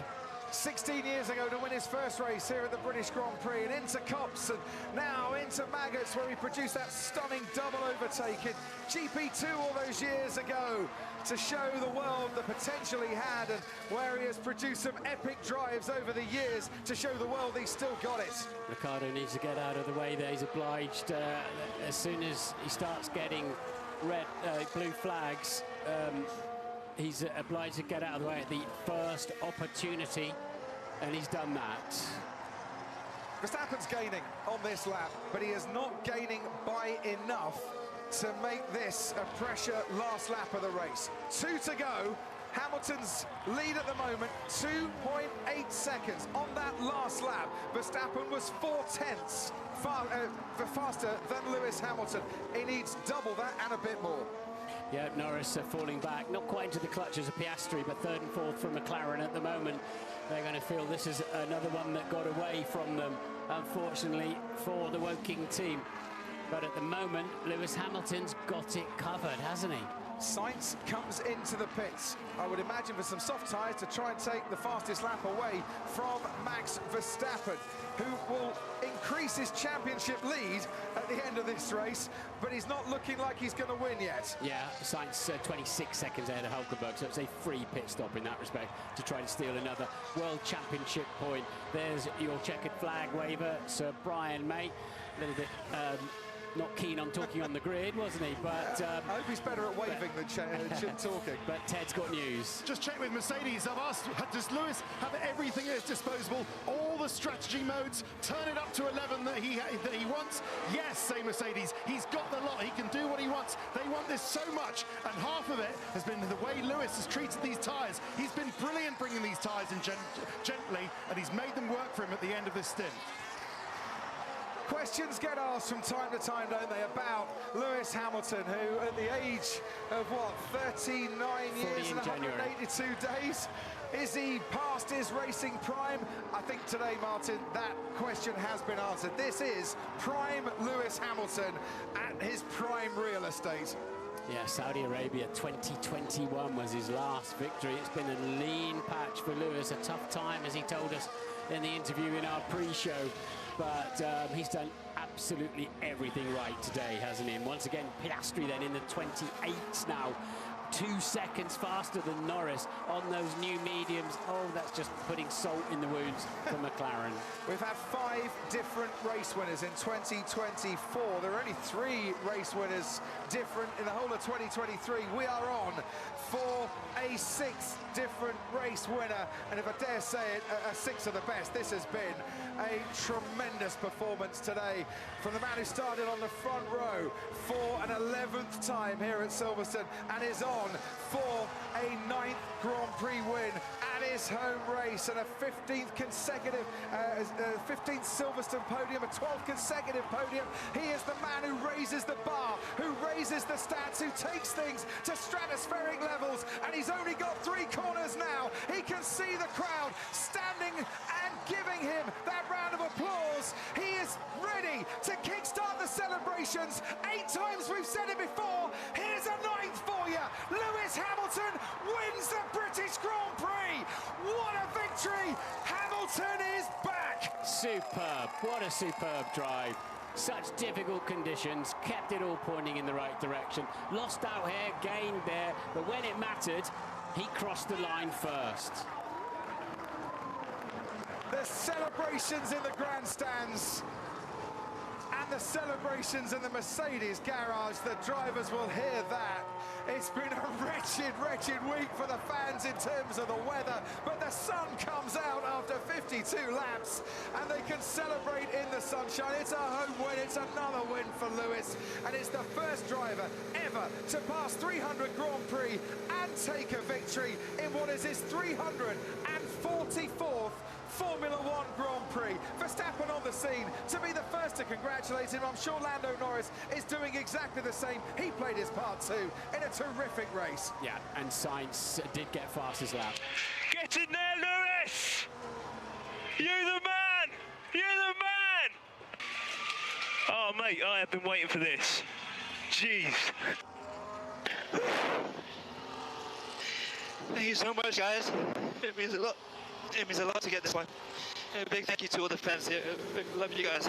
16 years ago to win his first race here at the British Grand Prix, and into Copse and now into Maggots, where he produced that stunning double overtake in GP2 all those years ago to show the world the potential he had, and where he has produced some epic drives over the years to show the world he's still got it. Ricciardo needs to get out of the way there. He's obliged, as soon as he starts getting blue flags, he's obliged to get out of the way at the first opportunity, and he's done that. Verstappen's gaining on this lap, but he is not gaining by enough to make this a pressure last lap of the race. 2 to go. Hamilton's lead at the moment, 2.8 seconds on that last lap. Verstappen was 4/10 faster than Lewis Hamilton. He needs double that and a bit more. Yeah, Norris falling back, not quite into the clutches of Piastri, but 3rd and 4th from McLaren at the moment. They're going to feel this is another one that got away from them, unfortunately, for the Woking team. But at the moment, Lewis Hamilton's got it covered, hasn't he? Sainz comes into the pits, I would imagine, for some soft tyres to try and take the fastest lap away from Max Verstappen, who will increase his championship lead at the end of this race, but he's not looking like he's going to win yet. Yeah, Sainz 26 seconds ahead of Hulkenberg, so it's a free pit stop in that respect to try to steal another World Championship point. There's your checkered flag waiver, Sir Brian May. A little bit not keen on talking on the grid, wasn't he? But I hope he's better at waving than talking. But Ted's got news. Just check with Mercedes. I've asked, does Lewis have everything at his disposal? All the strategy modes, turn it up to 11 that he wants? Yes, say Mercedes. He's got the lot. He can do what he wants. They want this so much, and half of it has been the way Lewis has treated these tyres. He's been brilliant bringing these tyres in gently, and he's made them work for him at the end of this stint. Questions get asked from time to time, don't they, about Lewis Hamilton, who at the age of, what, 39 years and 182 days? Is he past his racing prime? I think today, Martin, that question has been answered. This is prime Lewis Hamilton at his prime real estate. Yeah, Saudi Arabia 2021 was his last victory. It's been a lean patch for Lewis, a tough time, as he told us in the interview in our pre-show. But he's done absolutely everything right today, hasn't he? And once again, Piastri then in the 28s now. 2 seconds faster than Norris on those new mediums. Oh, that's just putting salt in the wounds for McLaren. We've had 5 different race winners in 2024. There are only 3 race winners different in the whole of 2023. We are on for a 6th different race winner. And if I dare say it, a 6th of the best. This has been a tremendous performance today from the man who started on the front row for an 11th time here at Silverstone and is on for a 9th Grand Prix win at his home race and a 15th consecutive, 15th Silverstone podium, a 12th consecutive podium. He is the man who raises the bar, who raises the stats, who takes things to stratospheric levels, and he's only got 3 corners now. He can see the crowd standing and giving him that round of applause. He is ready to kickstart the celebrations. 8 times we've said it before. Here's a 9th for you. Lewis Hamilton wins the British Grand Prix. What a victory. Hamilton is back. Superb. What a superb drive. Such difficult conditions, kept it all pointing in the right direction. Lost out here, gained there, but when it mattered, he crossed the line first. The celebrations in the grandstands and the celebrations in the Mercedes garage, the drivers will hear that. It's been a wretched, wretched week for the fans in terms of the weather, but the sun comes out after 52 laps and they can celebrate in the sunshine. It's a home win, it's another win for Lewis, and it's the first driver ever to pass 300 Grand Prix and take a victory in what is his 344th Formula One Grand Prix. Verstappen on the scene to be the first to congratulate him. I'm sure Lando Norris is doing exactly the same. He played his part too in a terrific race. Yeah, and Sainz did get fastest lap. Get in there, Lewis! You're the man! You're the man! Oh, mate, I have been waiting for this. Jeez. Thank you so much, guys. It means a lot. It means a lot to get this one. A big thank you to all the fans here. Love you guys.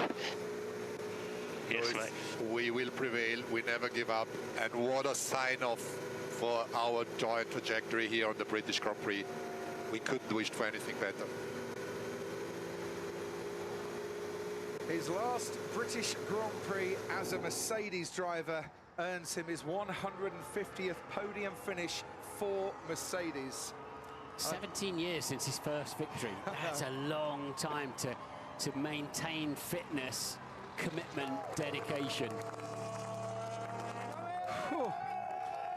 Yes, mate. We will prevail. We never give up. And what a sign off for our joint trajectory here on the British Grand Prix. We couldn't wish for anything better. His last British Grand Prix as a Mercedes driver earns him his 150th podium finish for Mercedes. 17 years since his first victory. That's a long time to maintain fitness, commitment, dedication. Whew.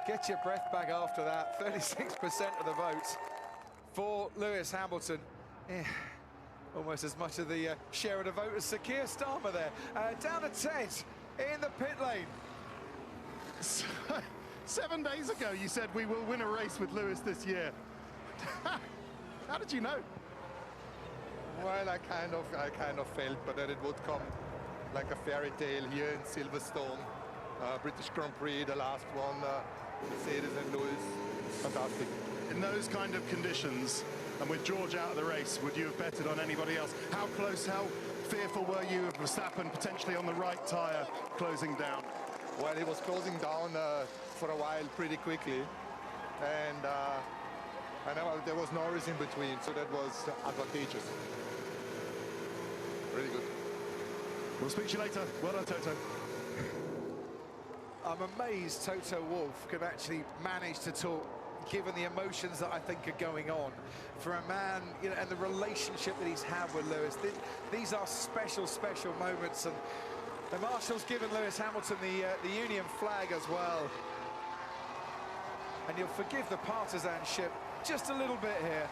Get your breath back after that. 36% of the votes for Lewis Hamilton. Yeah. Almost as much of the share of the vote as Sir Keir Starmer there. Down to Ted in the pit lane. 7 days ago, you said we will win a race with Lewis this year. How did you know? Well, I kind of felt, but that it would come like a fairy tale here in Silverstone. British Grand Prix, the last one, Mercedes and Lewis. Fantastic. In those kind of conditions, and with George out of the race, would you have betted on anybody else? How close, how fearful were you of Verstappen potentially on the right tyre closing down? Well, he was closing down for a while pretty quickly. And I know there was Norris in between, so that was advantageous. Really good. We'll speak to you later. Well done, Toto. I'm amazed Toto Wolff could actually manage to talk, given the emotions that I think are going on for a man, you know, and the relationship that he's had with Lewis. These are special, special moments, and the marshal's given Lewis Hamilton the Union flag as well. And you'll forgive the partisanship just a little bit here.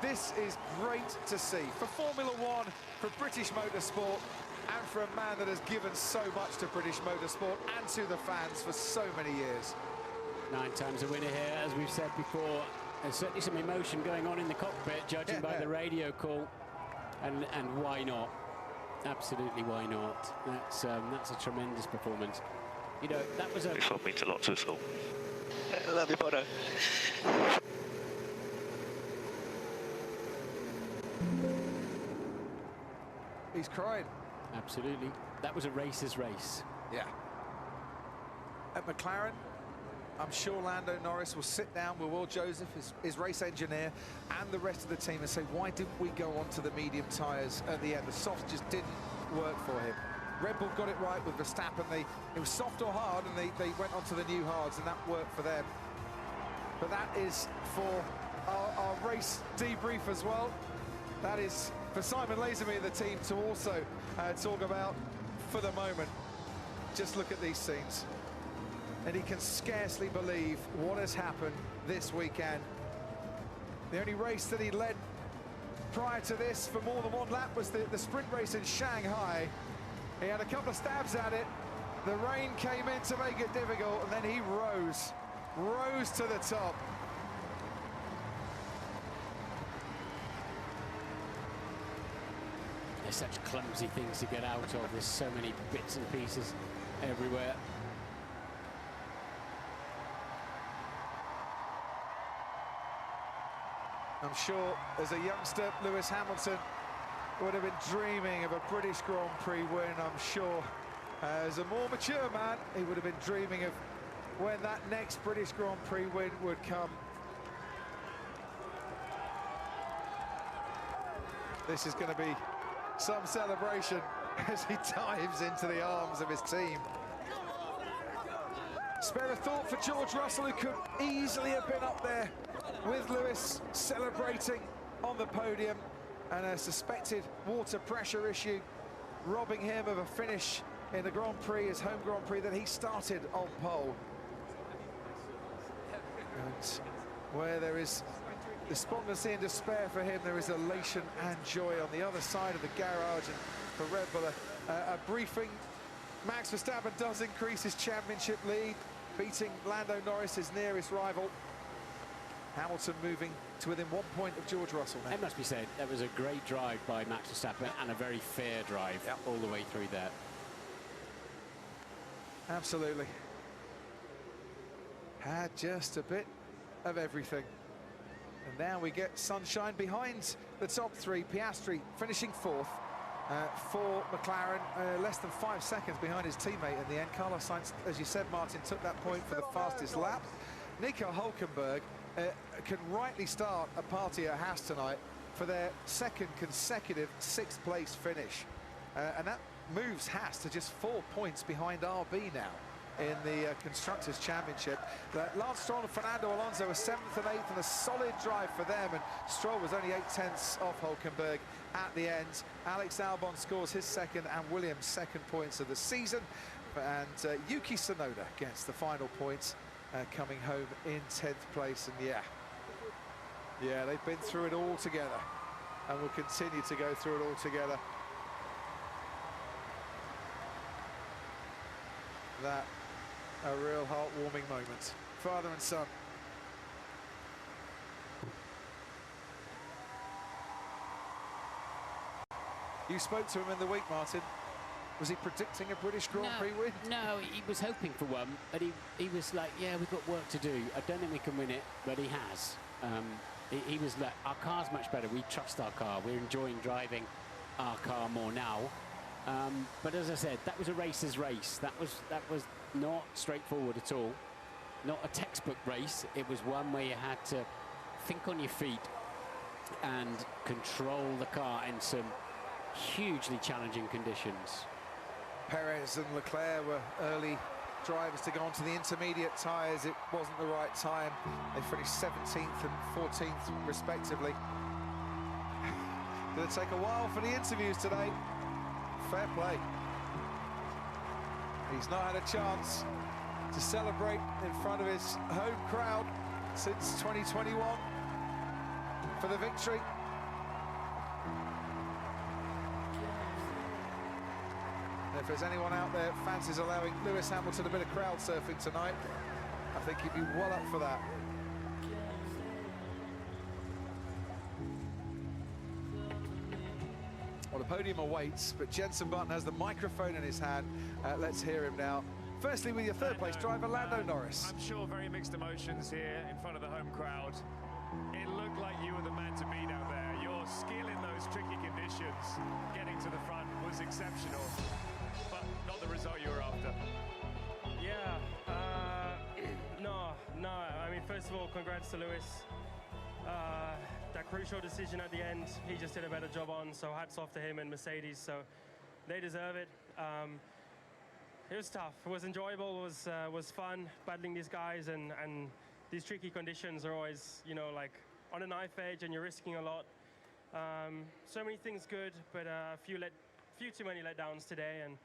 This is great to see for Formula One, for British motorsport, and for a man that has given so much to British motorsport and to the fans for so many years. 9 times a winner here, as we've said before. There's certainly some emotion going on in the cockpit, judging by the radio call, and why not? Absolutely, why not? That's a tremendous performance. You know, that was a... This one means a lot to us all. I love you, Bono. He's crying. Absolutely. That was a racer's race. Yeah. At McLaren, I'm sure Lando Norris will sit down with Will Joseph, his race engineer, and the rest of the team and say, why didn't we go on to the medium tyres at the end? The soft just didn't work for him. Red Bull got it right with Verstappen. It was soft or hard, and they went on to the new hards, and that worked for them. But that is for our race debrief as well. That is for Simon Lazenby and the team to also talk about for the moment. Just look at these scenes. And he can scarcely believe what has happened this weekend. The only race that he led prior to this for more than one lap was the sprint race in Shanghai. He had a couple of stabs at it. The rain came in to make it difficult, and then he rose to the top. There's such clumsy things to get out of. There's so many bits and pieces everywhere. I'm sure as a youngster, Lewis Hamilton would have been dreaming of a British Grand Prix win. I'm sure as a more mature man, he would have been dreaming of when that next British Grand Prix win would come. This is going to be some celebration as he dives into the arms of his team. Spare a thought for George Russell, who could easily have been up there with Lewis, celebrating on the podium, and a suspected water pressure issue robbing him of a finish in the Grand Prix, his home Grand Prix that he started on pole. And where there is despondency and despair for him, there is elation and joy on the other side of the garage. And for Red Bull, a briefing. Max Verstappen does increase his championship lead, beating Lando Norris, his nearest rival. Hamilton moving to within 1 point of George Russell now. It must be said, that was a great drive by Max Verstappen, and a very fair drive all the way through there. Absolutely. Had just a bit of everything. And now we get sunshine behind the top three. Piastri finishing fourth for McLaren, less than 5 seconds behind his teammate in the end. Carlos Sainz, as you said, Martin, took that point for the fastest lap. Nico Hülkenberg can rightly start a party at Haas tonight for their second consecutive 6th place finish. And that moves Haas to just 4 points behind RB now in the Constructors' Championship. Lance Stroll and Fernando Alonso were 7th and 8th, and a solid drive for them, and Stroll was only 8/10 off Hülkenberg at the end. Alex Albon scores his second and Williams' second points of the season, and Yuki Tsunoda gets the final points, coming home in 10th place. And yeah, they've been through it all together and will continue to go through it all together. That a real heartwarming moment, father and son. You spoke to him in the week, Martin. Was he predicting a British Grand Prix win? No, he was hoping for one, but he was like, yeah, we've got work to do. I don't think we can win it, but he has. He was like, our car's much better. We trust our car. We're enjoying driving our car more now. But as I said, that was a racer's race. That was not straightforward at all. Not a textbook race. It was one where you had to think on your feet and control the car in some hugely challenging conditions. Perez and Leclerc were early drivers to go onto the intermediate tyres. It wasn't the right time. They finished 17th and 14th respectively. Going to take a while for the interviews today. Fair play. He's not had a chance to celebrate in front of his home crowd since 2021 for the victory. If there's anyone out there fancies allowing Lewis Hamilton a bit of crowd surfing tonight, I think he'd be well up for that. Well, the podium awaits, but Jenson Button has the microphone in his hand. Let's hear him now. Firstly, with your third place driver, Lando Norris. I'm sure very mixed emotions here in front of the home crowd. It looked like you were the man to beat out there. Your skill in those tricky conditions, getting to the front, was exceptional, but not the result you were after. Yeah, no. I mean, first of all, congrats to Lewis. That crucial decision at the end, he just did a better job on, so hats off to him and Mercedes, so they deserve it. It was tough. It was enjoyable. It was fun battling these guys, and these tricky conditions are always, you know, like on a knife edge, and you're risking a lot. So many things good, but a few too many letdowns today. And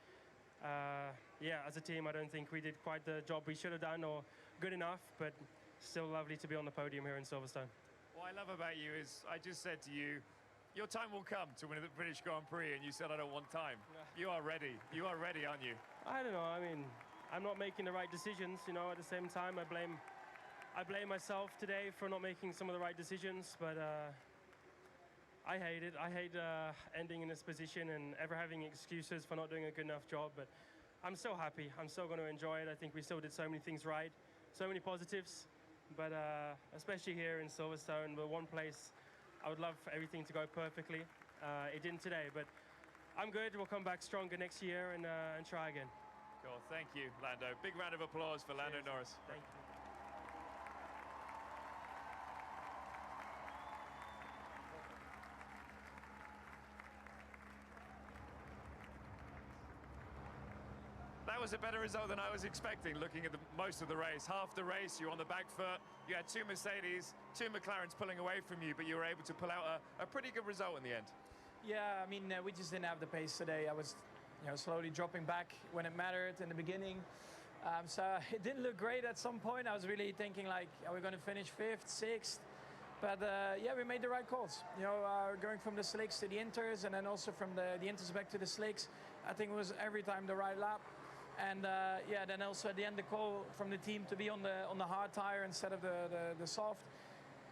yeah, as a team, I don't think we did quite the job we should have done or good enough. But still lovely to be on the podium here in Silverstone. What I love about you is I just said to you, your time will come to win the British Grand Prix, and you said, I don't want time. You are ready. You are ready, aren't you? I don't know. I mean, I'm not making the right decisions, you know. At the same time, I blame myself today for not making some of the right decisions, but I hate it. I hate ending in this position and ever having excuses for not doing a good enough job, but I'm so happy. I'm still going to enjoy it. I think we still did so many things right, so many positives, but especially here in Silverstone, the one place I would love for everything to go perfectly. It didn't today, but I'm good. We'll come back stronger next year and try again. Cool. Thank you, Lando. Big round of applause for Lando Norris. Thank you. That was a better result than I was expecting, looking at most of the race. Half the race, you were on the back foot. You had two Mercedes, two McLarens pulling away from you, but you were able to pull out a pretty good result in the end. Yeah, I mean, we just didn't have the pace today. I was, slowly dropping back when it mattered in the beginning. So it didn't look great at some point. I was really thinking, like, are we going to finish 5th, 6th? But yeah, we made the right calls. Going from the slicks to the inters, and then also from the inters back to the slicks. I think it was every time the right lap. And yeah, then also at the end, the call from the team to be on the hard tire instead of the soft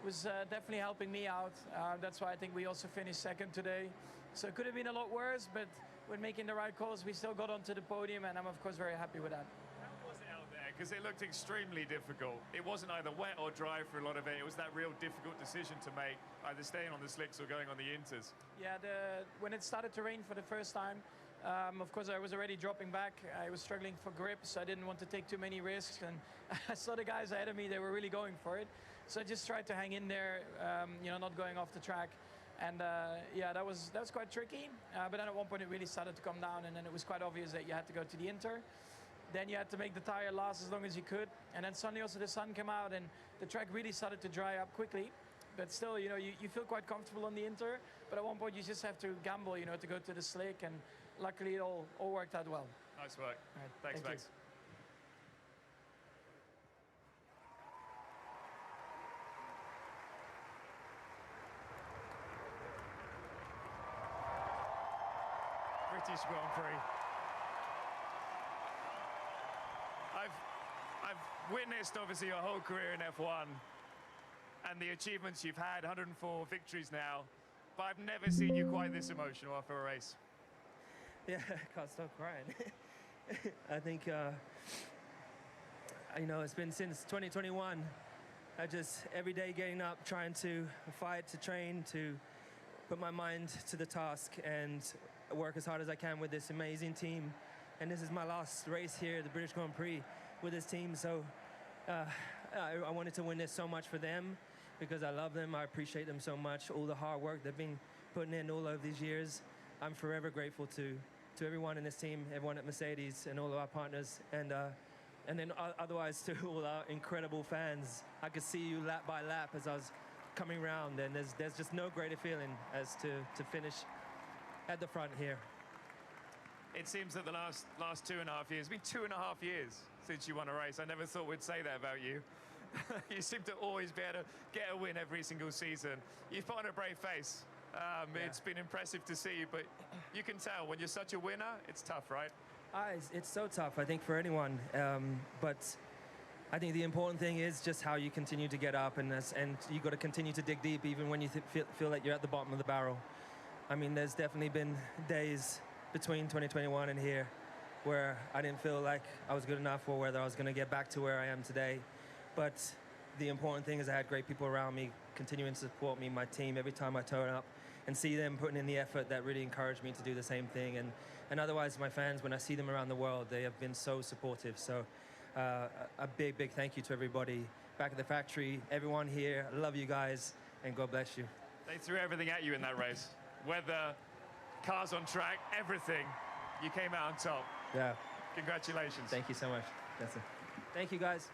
was definitely helping me out. That's why I think we also finished 2nd today. So it could have been a lot worse, but with making the right calls, we still got onto the podium, and I'm of course very happy with that. How was it out there? Because it looked extremely difficult. It wasn't either wet or dry for a lot of it. It was that real difficult decision to make, either staying on the slicks or going on the inters. Yeah, when it started to rain for the first time, of course, I was already dropping back. I was struggling for grip, so I didn't want to take too many risks. And I saw the guys ahead of me, they were really going for it. So I just tried to hang in there, not going off the track. And yeah, that was quite tricky. But then at one point it really started to come down, and then it was quite obvious that you had to go to the inter. Then you had to make the tire last as long as you could. And then suddenly also the sun came out, and the track really started to dry up quickly. But still, you feel quite comfortable on the inter. But at one point you just have to gamble, to go to the slick, and luckily it all worked out well. Nice work. Right. Thanks, Thank Max. British Grand Prix. I've witnessed, obviously, your whole career in F1 and the achievements you've had, 104 victories now, but I've never seen you quite this emotional after a race. Yeah, I can't stop crying. I think, it's been since 2021. I just, every day getting up, trying to fight, to train, to put my mind to the task and work as hard as I can with this amazing team. And this is my last race here at the British Grand Prix with this team. So I wanted to win this so much for them because I love them. I appreciate them so much. All the hard work they've been putting in all of these years. I'm forever grateful to to everyone in this team, everyone at Mercedes and all of our partners, and then otherwise to all our incredible fans. I could see you lap by lap as I was coming round, and there's just no greater feeling as to finish at the front here. It seems that the last 2.5 years, it's been 2.5 years since you won a race. I never thought we'd say that about you. You seem to always be able to get a win every single season. You've put on a brave face. It's been impressive to see, but you can tell when you're such a winner, it's tough, right? It's so tough, I think, for anyone. But I think the important thing is just how you continue to get up, and you got to continue to dig deep, even when you feel like you're at the bottom of the barrel. I mean, there's definitely been days between 2021 and here where I didn't feel like I was good enough, or whether I was going to get back to where I am today. But the important thing is I had great people around me, continuing to support me, my team, every time I turn up, and see them putting in the effort that really encouraged me to do the same thing. And otherwise, my fans, when I see them around the world, they have been so supportive. So a big, big thank you to everybody back at the factory, everyone here. I love you guys, and God bless you. They threw everything at you in that race. Weather, cars on track, everything. You came out on top. Yeah. Congratulations. Thank you so much. That's it. Thank you, guys.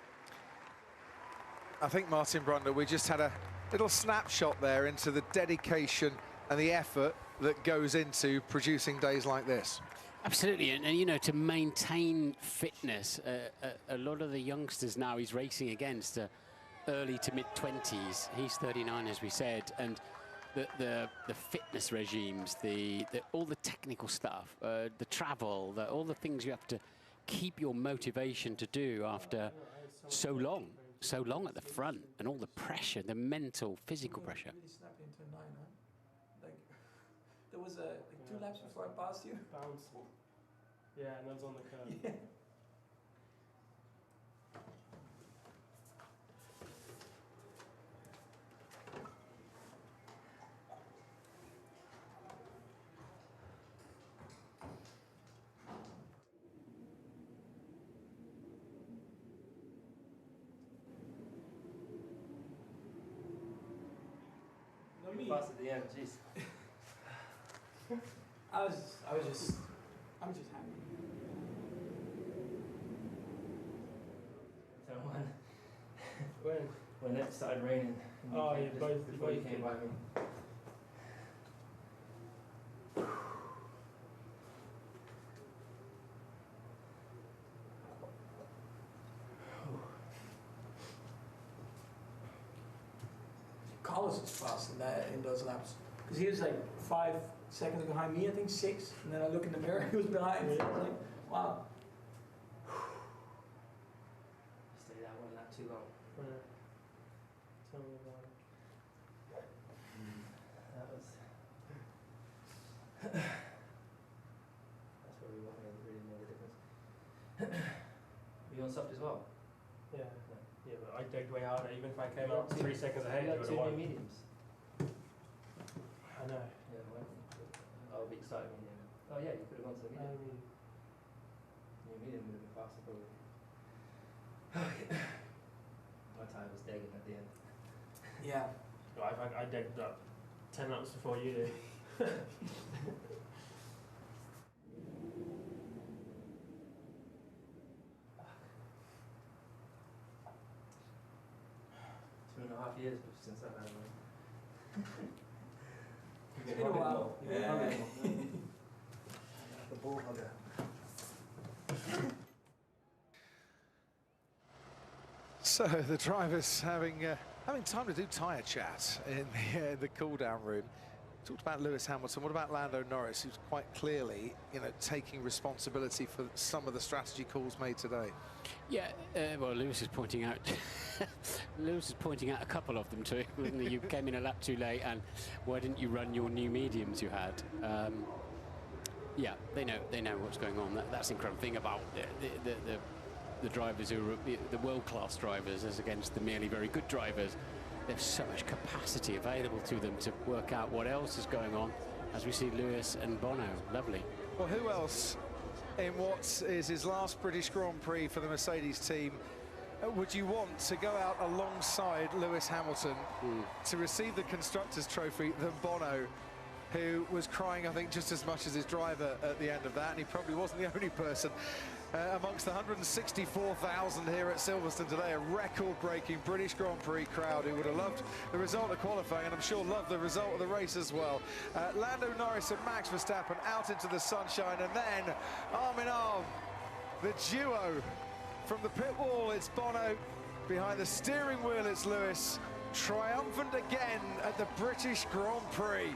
I think, Martin Brundle, we just had a little snapshot there into the dedication and the effort that goes into producing days like this. Absolutely, and you know, to maintain fitness, a lot of the youngsters now he's racing against early to mid-20s. He's 39, as we said, and the fitness regimes, all the technical stuff, the travel, all the things you have to keep your motivation to do after so long at the front, and all the pressure, the mental, physical pressure. Really snapped into a 9, huh? Like, there was like 2 laps before I passed you. Bounce. Yeah, and that's on the curve. Yeah. Fast at the end, jeez. I'm just happy. So when it started raining, oh, you both before you came by me. Carlos is fast in those laps, because he was like 5 seconds behind me, I think 6, and then I look in the mirror, he was behind me. I was like, wow. Stay that one lap too long. Tell me about it. That was. That's where we really made a difference. Were you on soft as well? Yeah. Yeah, but I digged way harder. Even if I came out 3 seconds ahead, you it had would have 2 won. new mediums. I know. Yeah, well, I'll be excited medium. Oh yeah, you could have gone to the medium. New medium would have been faster probably. My tire was digging at the end. Yeah. I digged up 10 laps before you did. 2.5 years since I've had one. It's been a while. Yeah. The ball hugger. So the drivers having time to do tyre chat in the cool-down room. Talked about Lewis Hamilton. What about Lando Norris, who's quite clearly, taking responsibility for some of the strategy calls made today? Yeah, well, Lewis is pointing out a couple of them too. You came in a lap too late, and why didn't you run your new mediums you had? Yeah, they know what's going on. That's the incredible thing about the drivers who are the world-class drivers as against the merely very good drivers. There's so much capacity available to them to work out what else is going on, as we see Lewis and Bono. Lovely. Well, who else in what is his last British Grand Prix for the Mercedes team would you want to go out alongside Lewis Hamilton to receive the Constructors' Trophy than Bono, who was crying, I think, just as much as his driver at the end of that, and he probably wasn't the only person amongst the 164,000 here at Silverstone today. A record-breaking British Grand Prix crowd who would have loved the result of qualifying, and I'm sure loved the result of the race as well. Lando Norris and Max Verstappen out into the sunshine, and then arm in arm, the duo from the pit wall. It's Bono, behind the steering wheel it's Lewis, triumphant again at the British Grand Prix.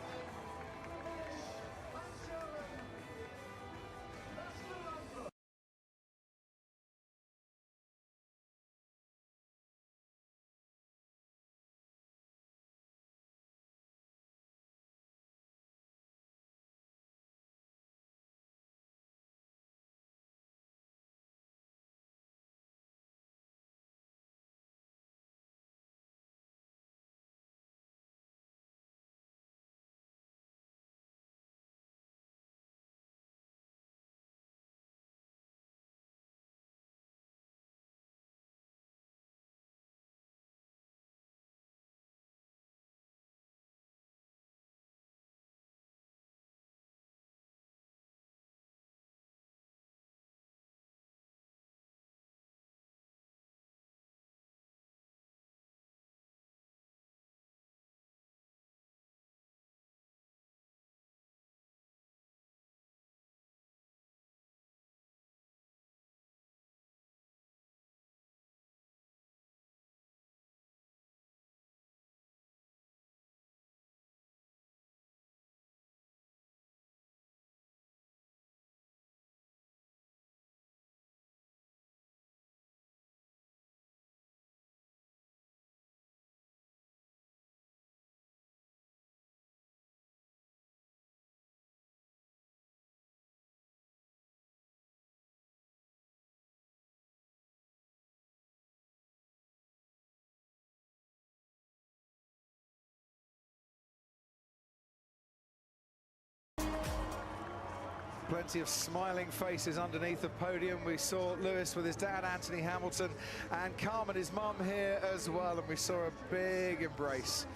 Plenty of smiling faces underneath the podium. We saw Lewis with his dad, Anthony Hamilton, and Carmen, his mum, here as well. And we saw a big embrace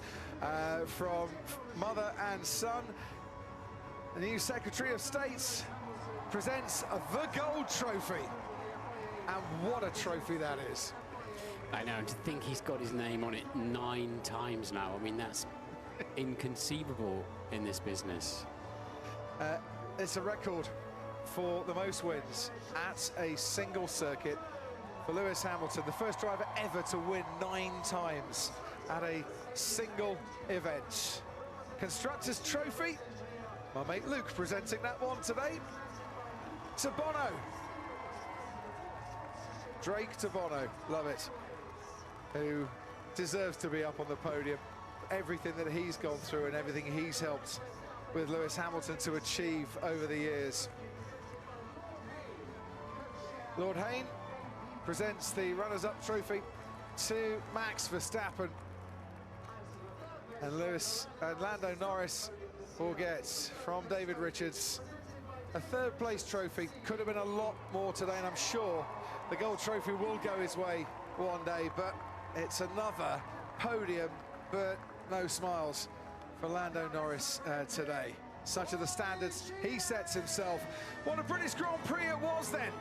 from mother and son. The new Secretary of State presents the gold trophy. And what a trophy that is. I know, to think he's got his name on it 9 times now. I mean, that's inconceivable in this business. It's a record for the most wins at a single circuit for Lewis Hamilton, the first driver ever to win 9 times at a single event. Constructors' Trophy, my mate Luke presenting that one today to Bono. Drake to Bono, love it, who deserves to be up on the podium. Everything that he's gone through and everything he's helped with Lewis Hamilton to achieve over the years. Lord Hayne presents the runners-up trophy to Max Verstappen. And Lando Norris will get from David Richards a 3rd place trophy. Could have been a lot more today, and I'm sure the gold trophy will go his way one day, but it's another podium, but no smiles for Lando Norris today. Such are the standards he sets himself. What a British Grand Prix it was then.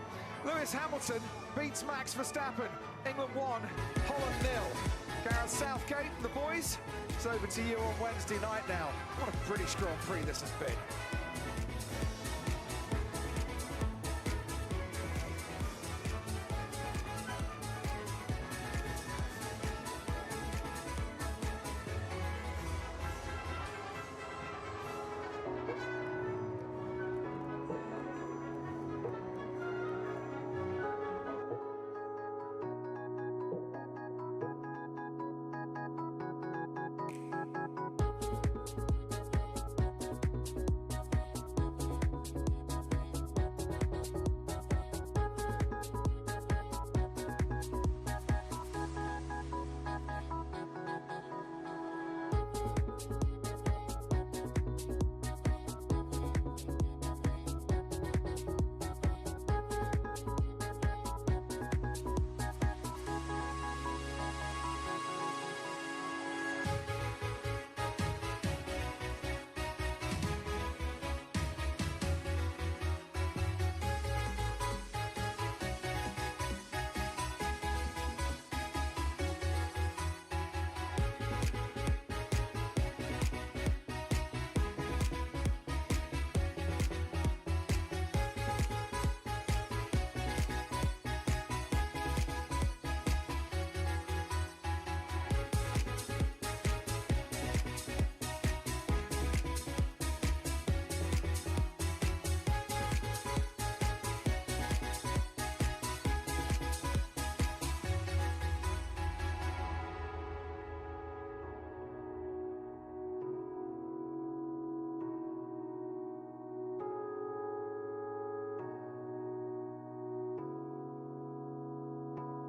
Lewis Hamilton beats Max Verstappen. England 1, Holland 0. Gareth Southgate and the boys, it's over to you on Wednesday night now. What a British Grand Prix this has been.